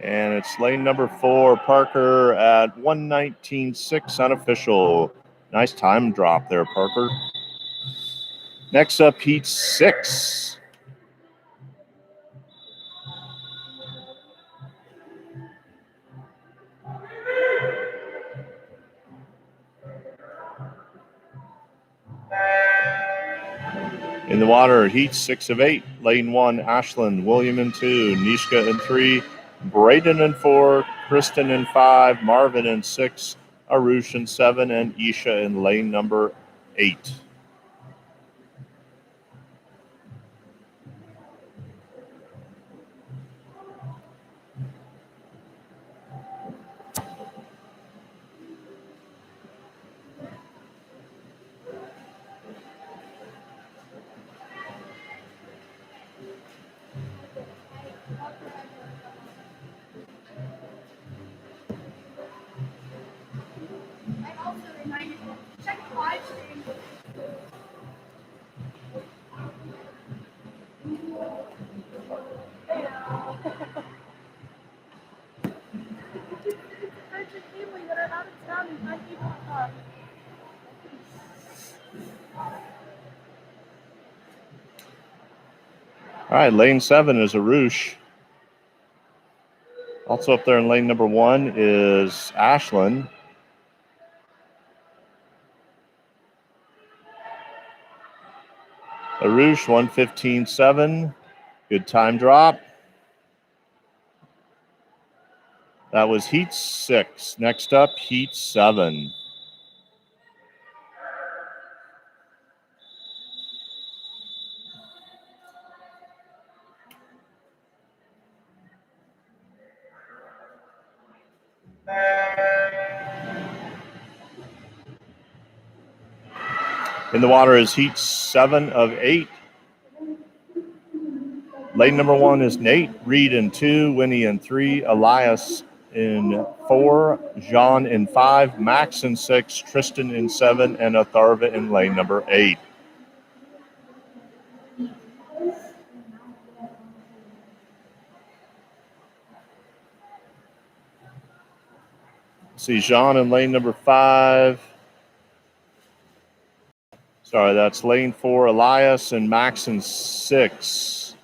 And it's lane number 4, Parker at 1:19.6 unofficial. Nice time drop there, Parker. Next up, heat 6. In the water, heat 6 of 8. Lane 1, Ashland. William in 2. Nishka in 3. Braden in 4. Kristen in 5. Marvin in 6. Arush in 7, and Isha in lane number 8. All right, lane 7 is Arush. Also up there in lane number 1 is Ashlyn. Arush 1:15.7. Good time drop. That was heat 6. Next up, heat 7. In the water is heat 7 of 8. Lane number 1 is Nate, Reed in 2, Winnie in 3, Elias in 4, Jean in 5, Max in 6, Tristan in 7, and Atharva in lane number 8. See Jean in lane number 5. Sorry, that's lane 4, Elias, and Max in 6.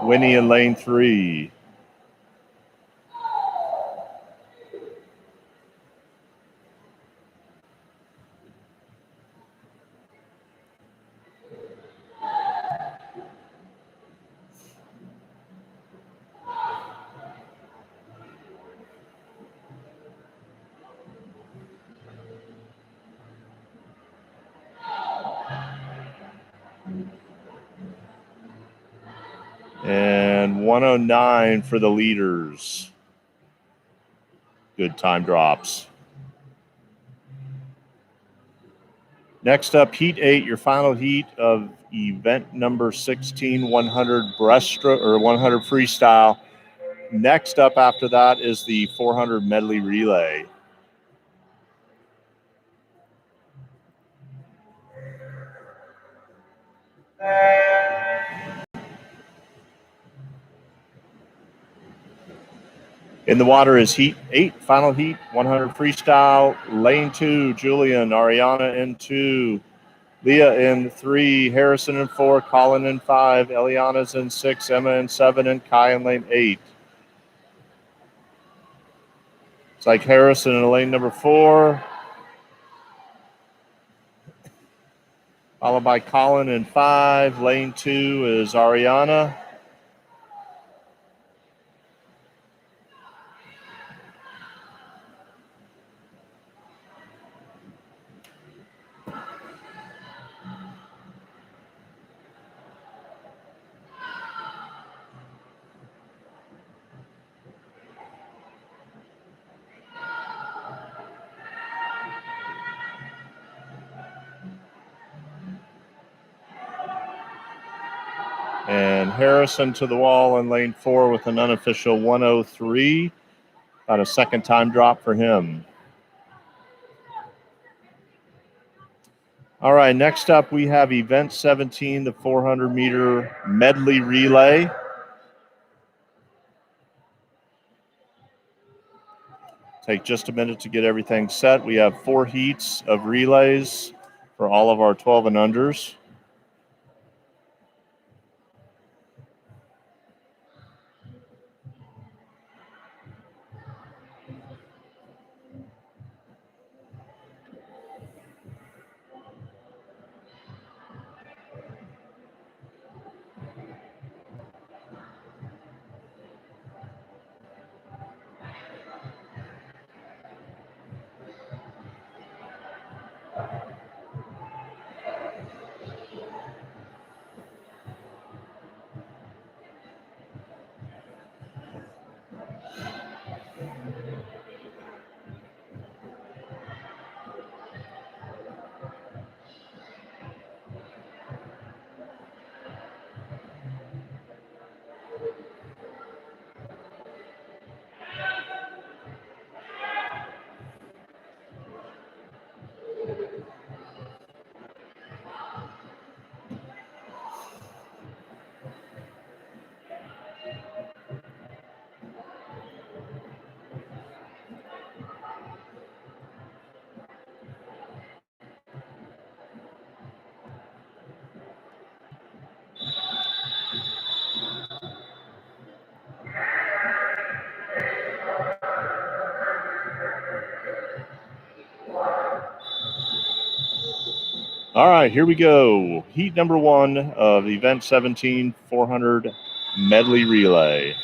Winnie in lane 3. And 109 for the leaders. Good time drops. Next up, heat 8, your final heat of event number 16, 100 breaststroke or 100 freestyle. Next up after that is the 400 medley relay. In the water is heat 8, final heat, 100 freestyle. Lane 2, Julian, Ariana in 2, Leah in 3, Harrison in 4, Colin in 5, Eliana's in 6, Emma in 7, and Kai in lane 8. It's like Harrison in lane number 4, followed by Colin in 5. Lane 2 is Ariana. And Harrison to the wall in lane 4 with an unofficial 103. About a second time drop for him. All right, next up we have event 17, the 400 meter medley relay. Take just a minute to get everything set. We have 4 heats of relays for all of our 12 and unders. All right, here we go. Heat number 1 of event 17, 400 medley relay.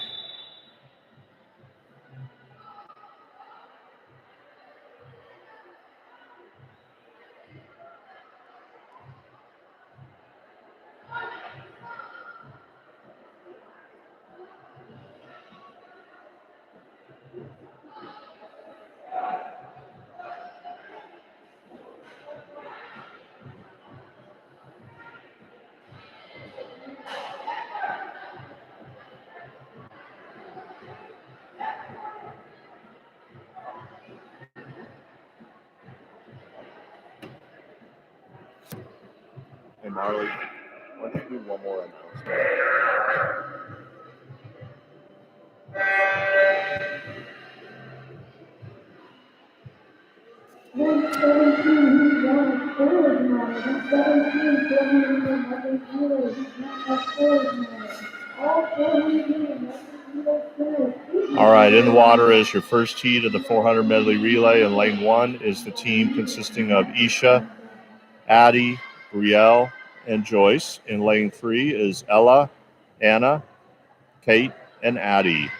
Hey, Marley, why don't you do one more announcement? All right, in the water is your first heat of the 400 medley relay. In lane 1 is the team consisting of Isha, Addie, Brielle, and Joyce. In lane 3 is Ella, Anna, Kate, and Addie.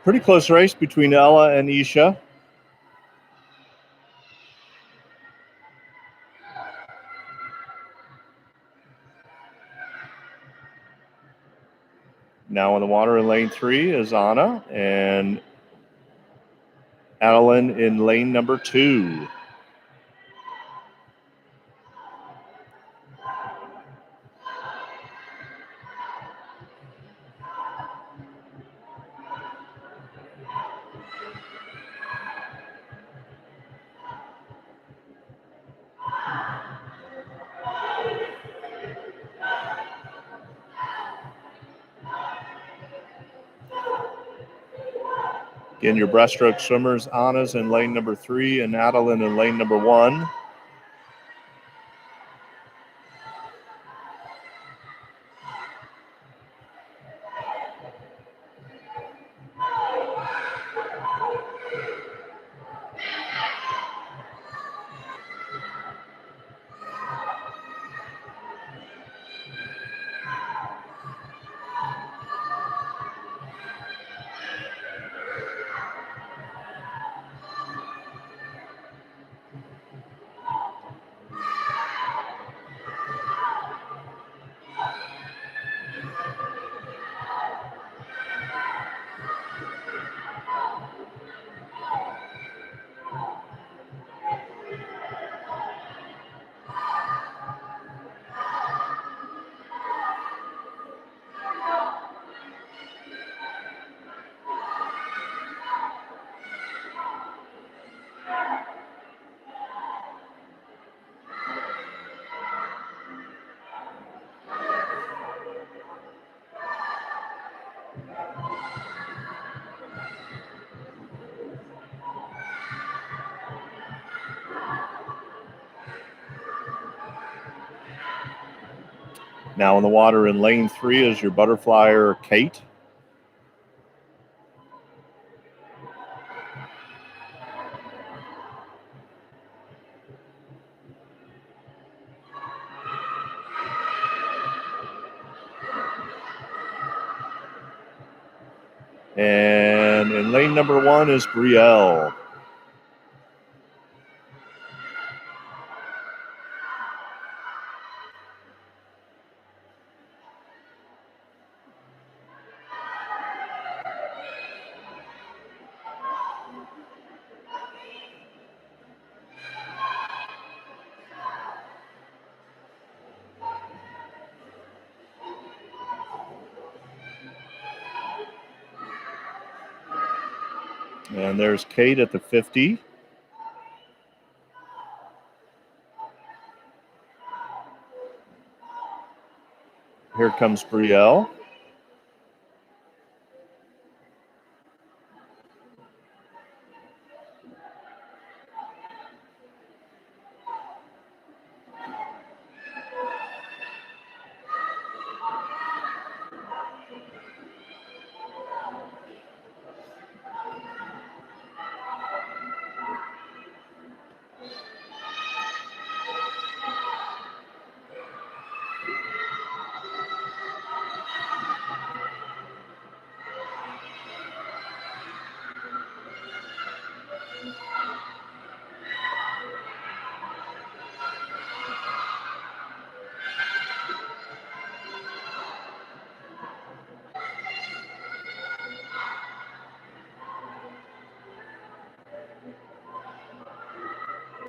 Pretty close race between Ella and Isha. Now in the water in lane 3 is Anna and Adeline in lane number 2. Again, your breaststroke swimmers, Anna's in lane number 3 and Adeline in lane number 1. Now in the water in lane 3 is your butterflyer, Kate. And in lane number 1 is Brielle. And there's Kate at the 50. Here comes Brielle.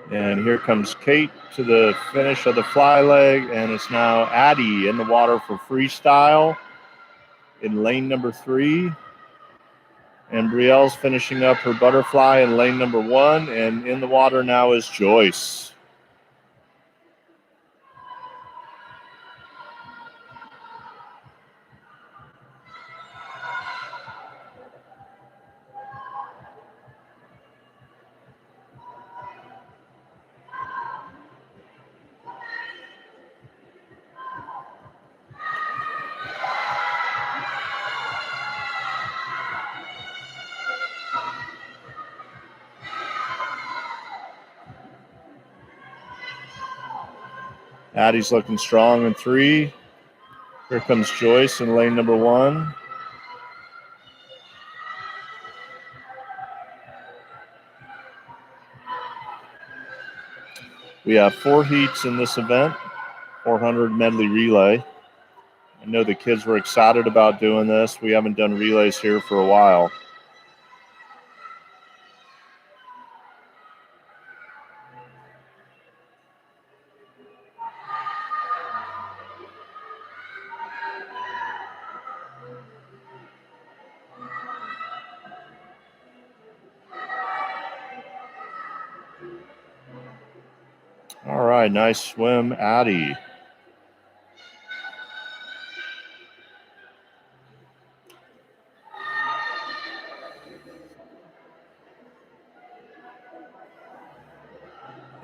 And here comes Kate to the finish of the fly leg, and it's now Addie in the water for freestyle in lane number 3. And Brielle's finishing up her butterfly in lane number 1, and in the water now is Joyce. Addie's looking strong in 3. Here comes Joyce in lane number 1. We have 4 heats in this event, 400 medley relay. I know the kids were excited about doing this. We haven't done relays here for a while. All right, nice swim, Addie.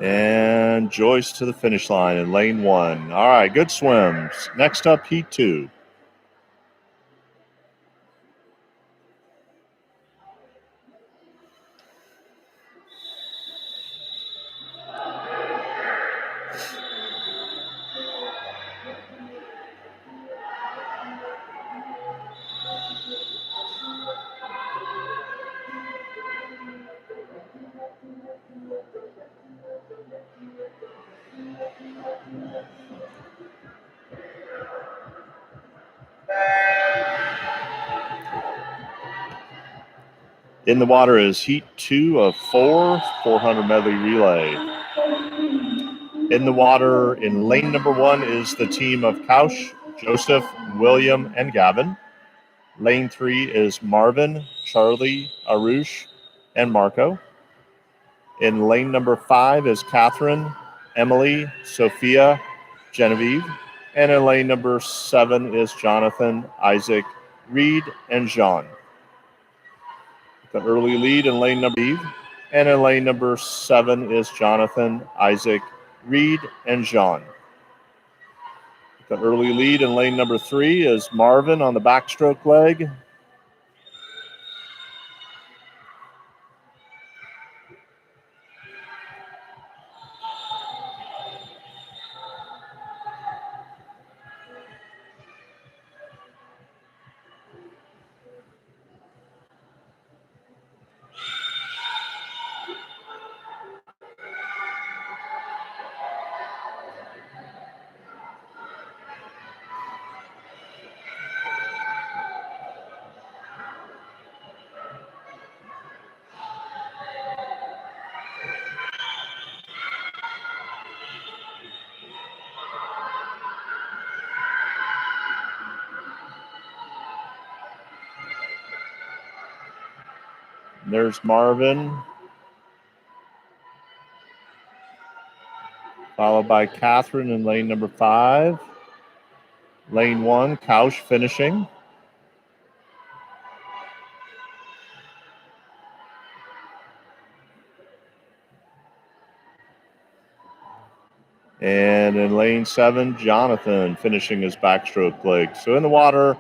And Joyce to the finish line in lane 1. All right, good swims. Next up, heat 2. In the water is heat 2 of 4, 400 medley relay. In the water in lane number 1 is the team of Kaush, Joseph, William, and Gavin. Lane 3 is Marvin, Charlie, Arush, and Marco. In lane number 5 is Catherine, Emily, Sophia, Genevieve. And in lane number 7 is Jonathan, Isaac, Reed, and Jean. The early lead in lane number 8, and in lane number 7 is Jonathan, Isaac, Reed, and Jean. The early lead in lane number 3 is Marvin on the backstroke leg. There's Marvin, followed by Catherine in lane number 5. Lane 1, Kausch finishing. And in lane 7, Jonathan finishing his backstroke leg. So in the water,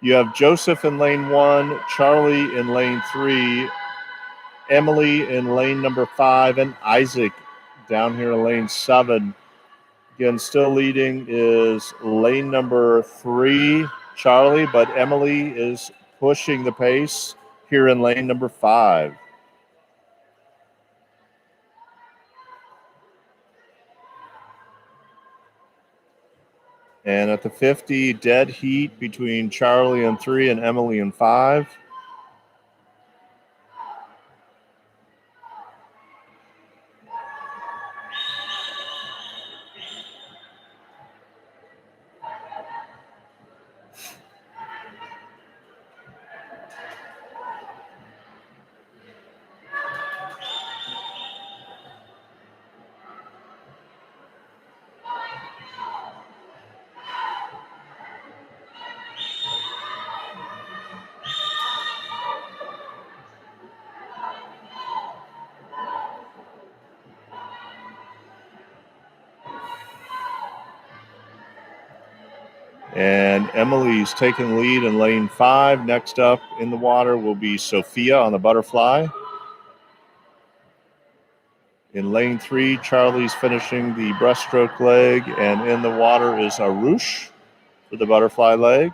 you have Joseph in lane 1, Charlie in lane 3, Emily in lane number 5, and Isaac down here in lane 7. Again, still leading is lane number 3, Charlie, but Emily is pushing the pace here in lane number 5. And at the 50, dead heat between Charlie in 3 and Emily in 5. And Emily's taking the lead in lane 5. Next up in the water will be Sophia on the butterfly. In lane 3, Charlie's finishing the breaststroke leg, and in the water is Arush for the butterfly leg.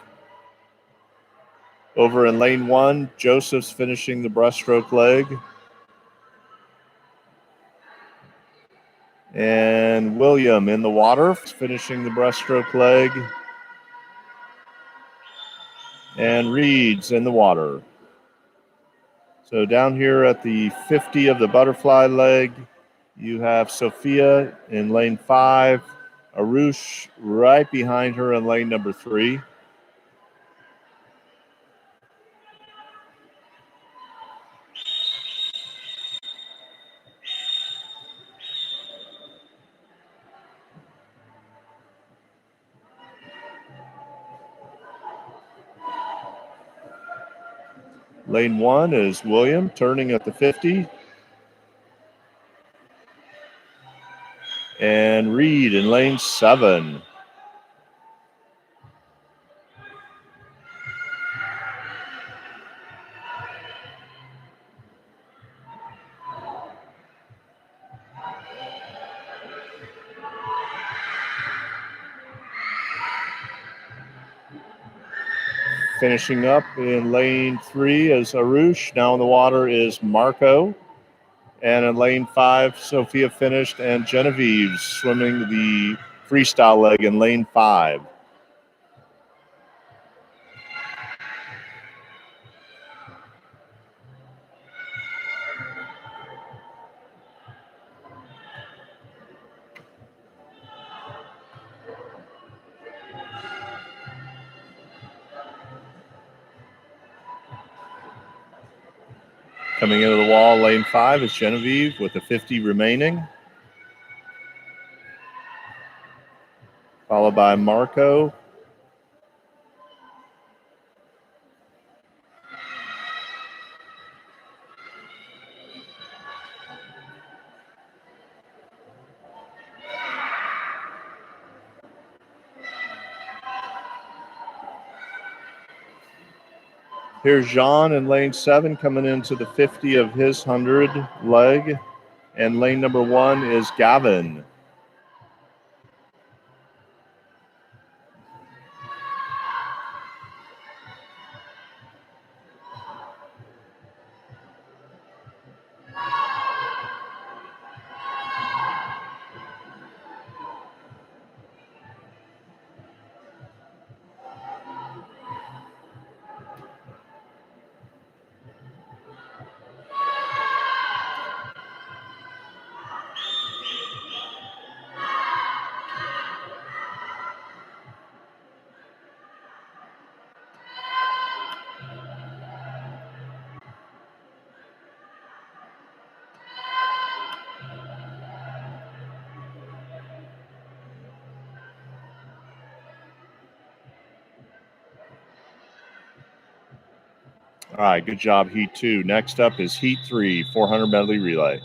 Over in lane 1, Joseph's finishing the breaststroke leg. And William in the water, finishing the breaststroke leg. And Reed's in the water. So down here at the 50 of the butterfly leg, you have Sophia in lane 5, Arush right behind her in lane number 3. Lane 1 is William turning at the 50. And Reed in lane 7. Finishing up in lane 3 is Arush. Now in the water is Marco. And in lane 5, Sophia finished, and Genevieve swimming the freestyle leg in lane 5. Coming into the wall, lane 5 is Genevieve with the 50 remaining. Followed by Marco. Here's Jean in lane 7 coming into the 50 of his 100 leg. And lane number 1 is Gavin. All right, good job, Heat 2. Next up is Heat 3, 400 medley relay.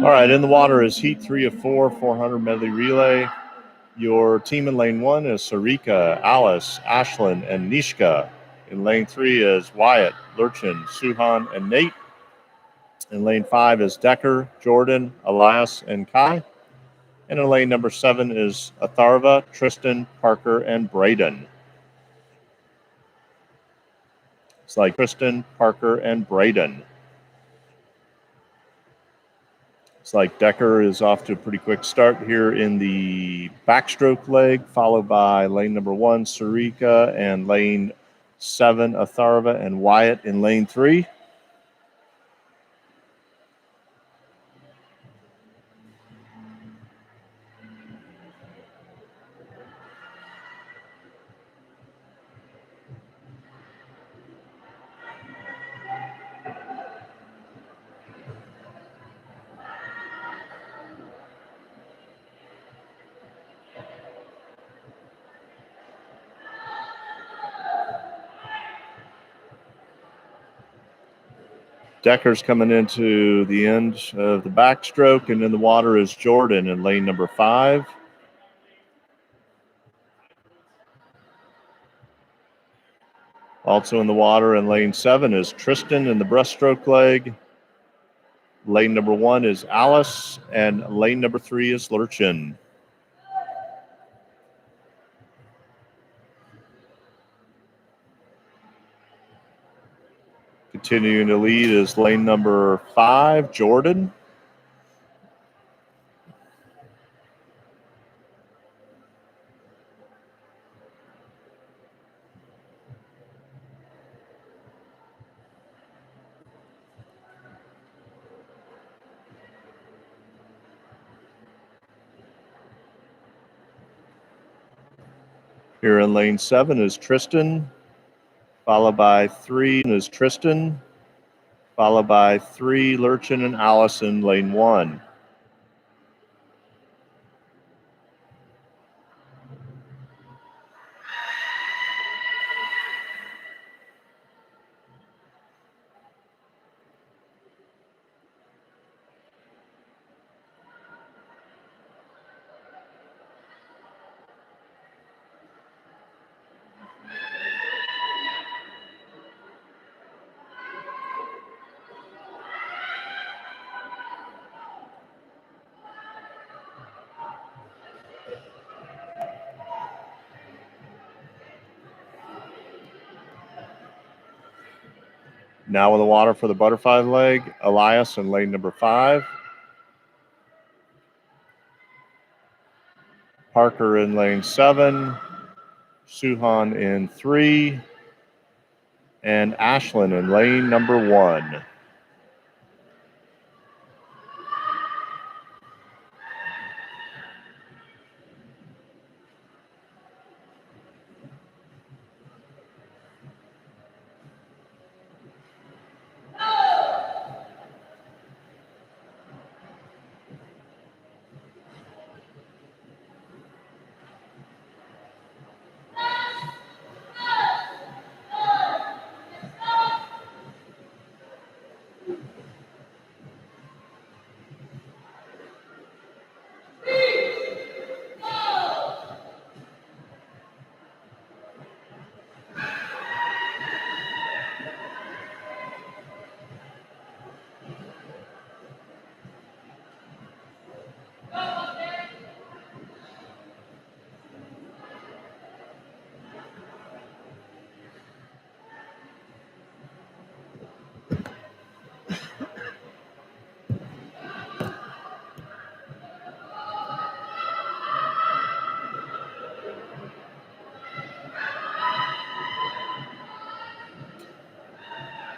All right, in the water is Heat 3 of 4, 400 medley relay. Your team in lane 1 is Sarika, Alice, Ashlyn, and Nishka. In lane 3 is Wyatt, Lurchin, Suhan, and Nate. In lane 5 is Decker, Jordan, Elias, and Kai. And in lane number 7 is Atharva, Tristan, Parker, and Braden. It's like Tristan, Parker, and Braden. It's like Decker is off to a pretty quick start here in the backstroke leg, followed by lane number 1, Sarika, and lane 7, Atharva, and Wyatt in lane 3. Decker's coming into the end of the backstroke, and in the water is Jordan in lane number 5. Also in the water in lane 7 is Tristan in the breaststroke leg. Lane number 1 is Alice, and lane number 3 is Lurchin. Continuing to lead is lane number 5, Jordan. Here in lane 7 is Tristan, followed by 3 is Tristan, followed by 3, Lurchin, and Allison, lane 1. Now in the water for the butterfly leg, Elias in lane number 5. Parker in lane 7. Suhan in 3. And Ashlyn in lane number 1.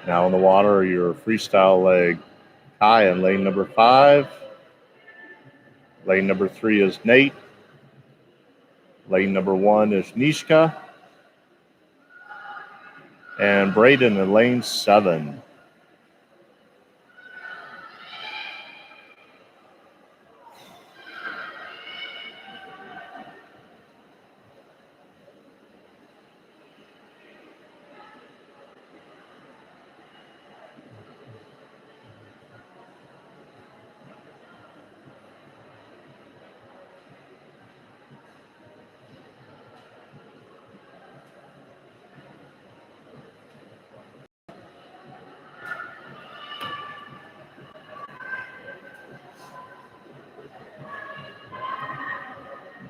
Now in the water are your freestyle leg Kai in lane number 5. Lane number 3 is Nate. Lane number 1 is Nishka. And Braden in lane 7.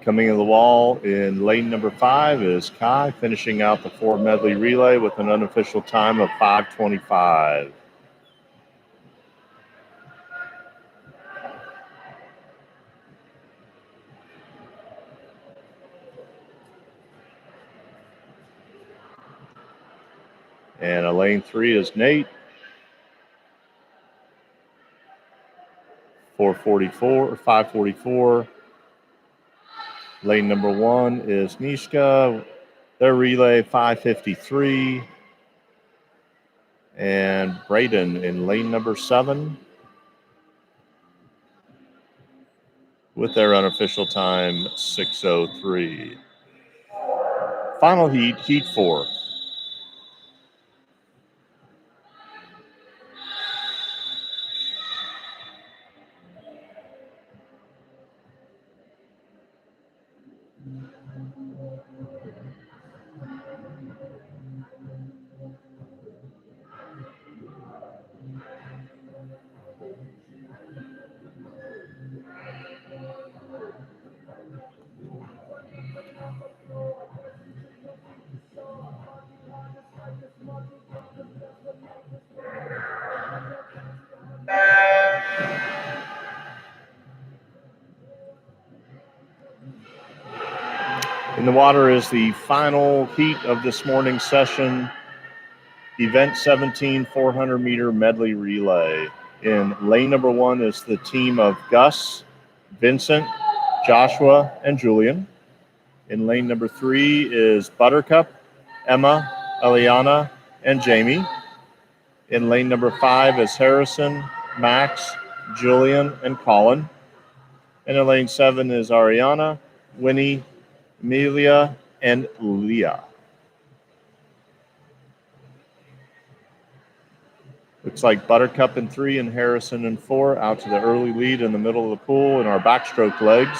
Coming in the wall in lane number 5 is Kai, finishing out the 4 medley relay with an unofficial time of 5:25. And lane 3 is Nate. 4:44 or 5:44. Lane number 1 is Nishka. Their relay 5:53. And Braden in lane number 7 with their unofficial time 6:03. Final heat, heat 4. In the water is the final heat of this morning's session, event 17 400 meter medley relay. In lane number 1 is the team of Gus, Vincent, Joshua, and Julian. In lane number 3 is Buttercup, Emma, Eliana, and Jamie. In lane number 5 is Harrison, Max, Julian, and Colin. And in lane 7 is Ariana, Winnie, Amelia, and Leah. Looks like Buttercup in 3 and Harrison in 4 out to the early lead in the middle of the pool in our backstroke legs.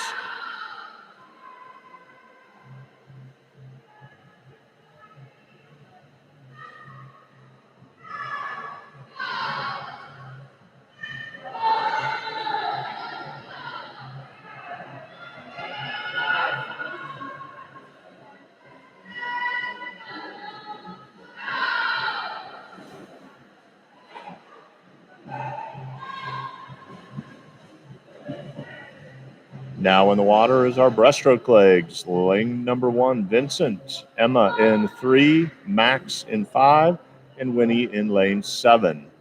Now in the water is our breaststroke legs. Lane number 1, Vincent, Emma in 3, Max in 5, and Winnie in lane 7.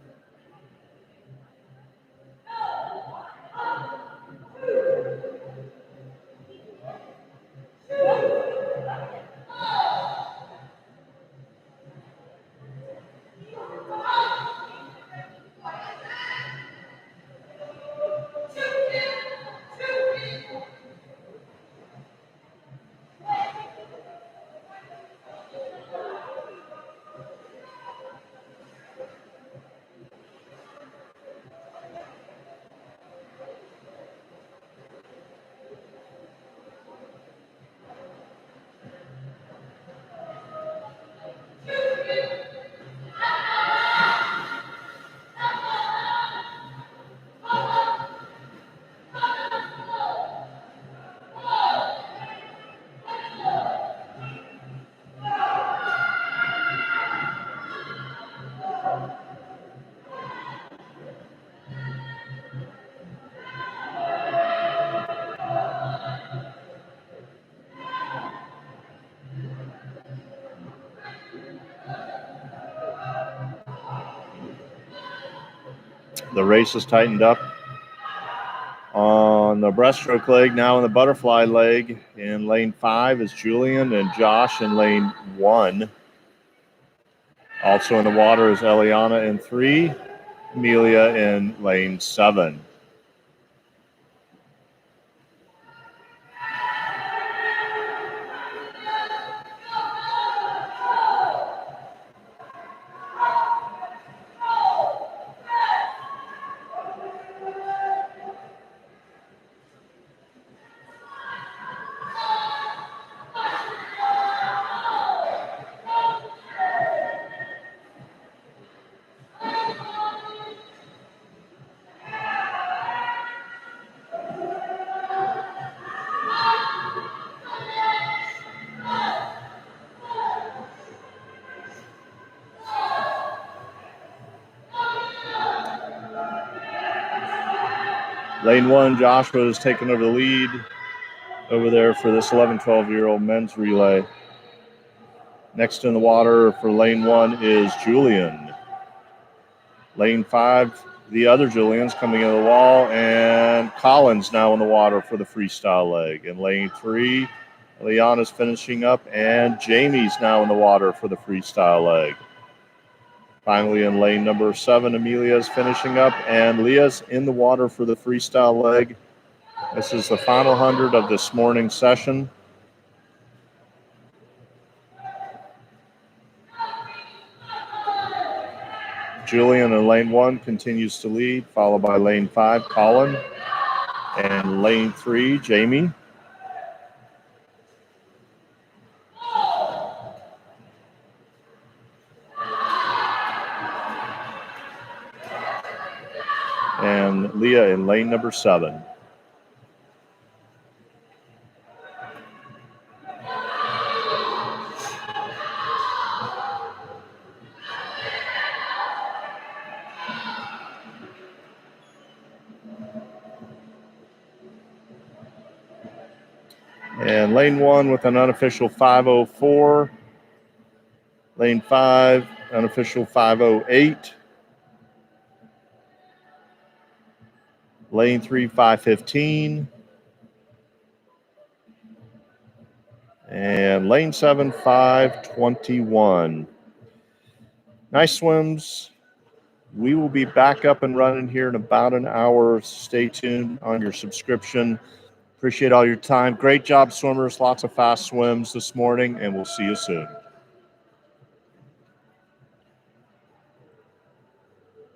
The race is tightened up on the breaststroke leg. Now in the butterfly leg in lane 5 is Julian and Josh in lane 1. Also in the water is Eliana in 3, Amelia in lane 7. Lane 1, Joshua is taking over the lead over there for this 11, 12-year-old men's relay. Next in the water for lane 1 is Julian. Lane 5, the other Julian's coming in the wall, and Collins now in the water for the freestyle leg. In lane 3, Leanna's finishing up, and Jamie's now in the water for the freestyle leg. Finally, in lane number 7, Amelia's finishing up, and Leah's in the water for the freestyle leg. This is the final 100 of this morning's session. Julian in lane 1 continues to lead, followed by lane 5, Colin, and lane 3, Jamie. And Leah in lane number 7. And lane 1 with an unofficial 5:04. Lane 5, unofficial 5:08. Lane 3, 5:15. And lane 7, 5:21. Nice swims. We will be back up and running here in about an hour. Stay tuned on your subscription. Appreciate all your time. Great job, swimmers. Lots of fast swims this morning, and we'll see you soon.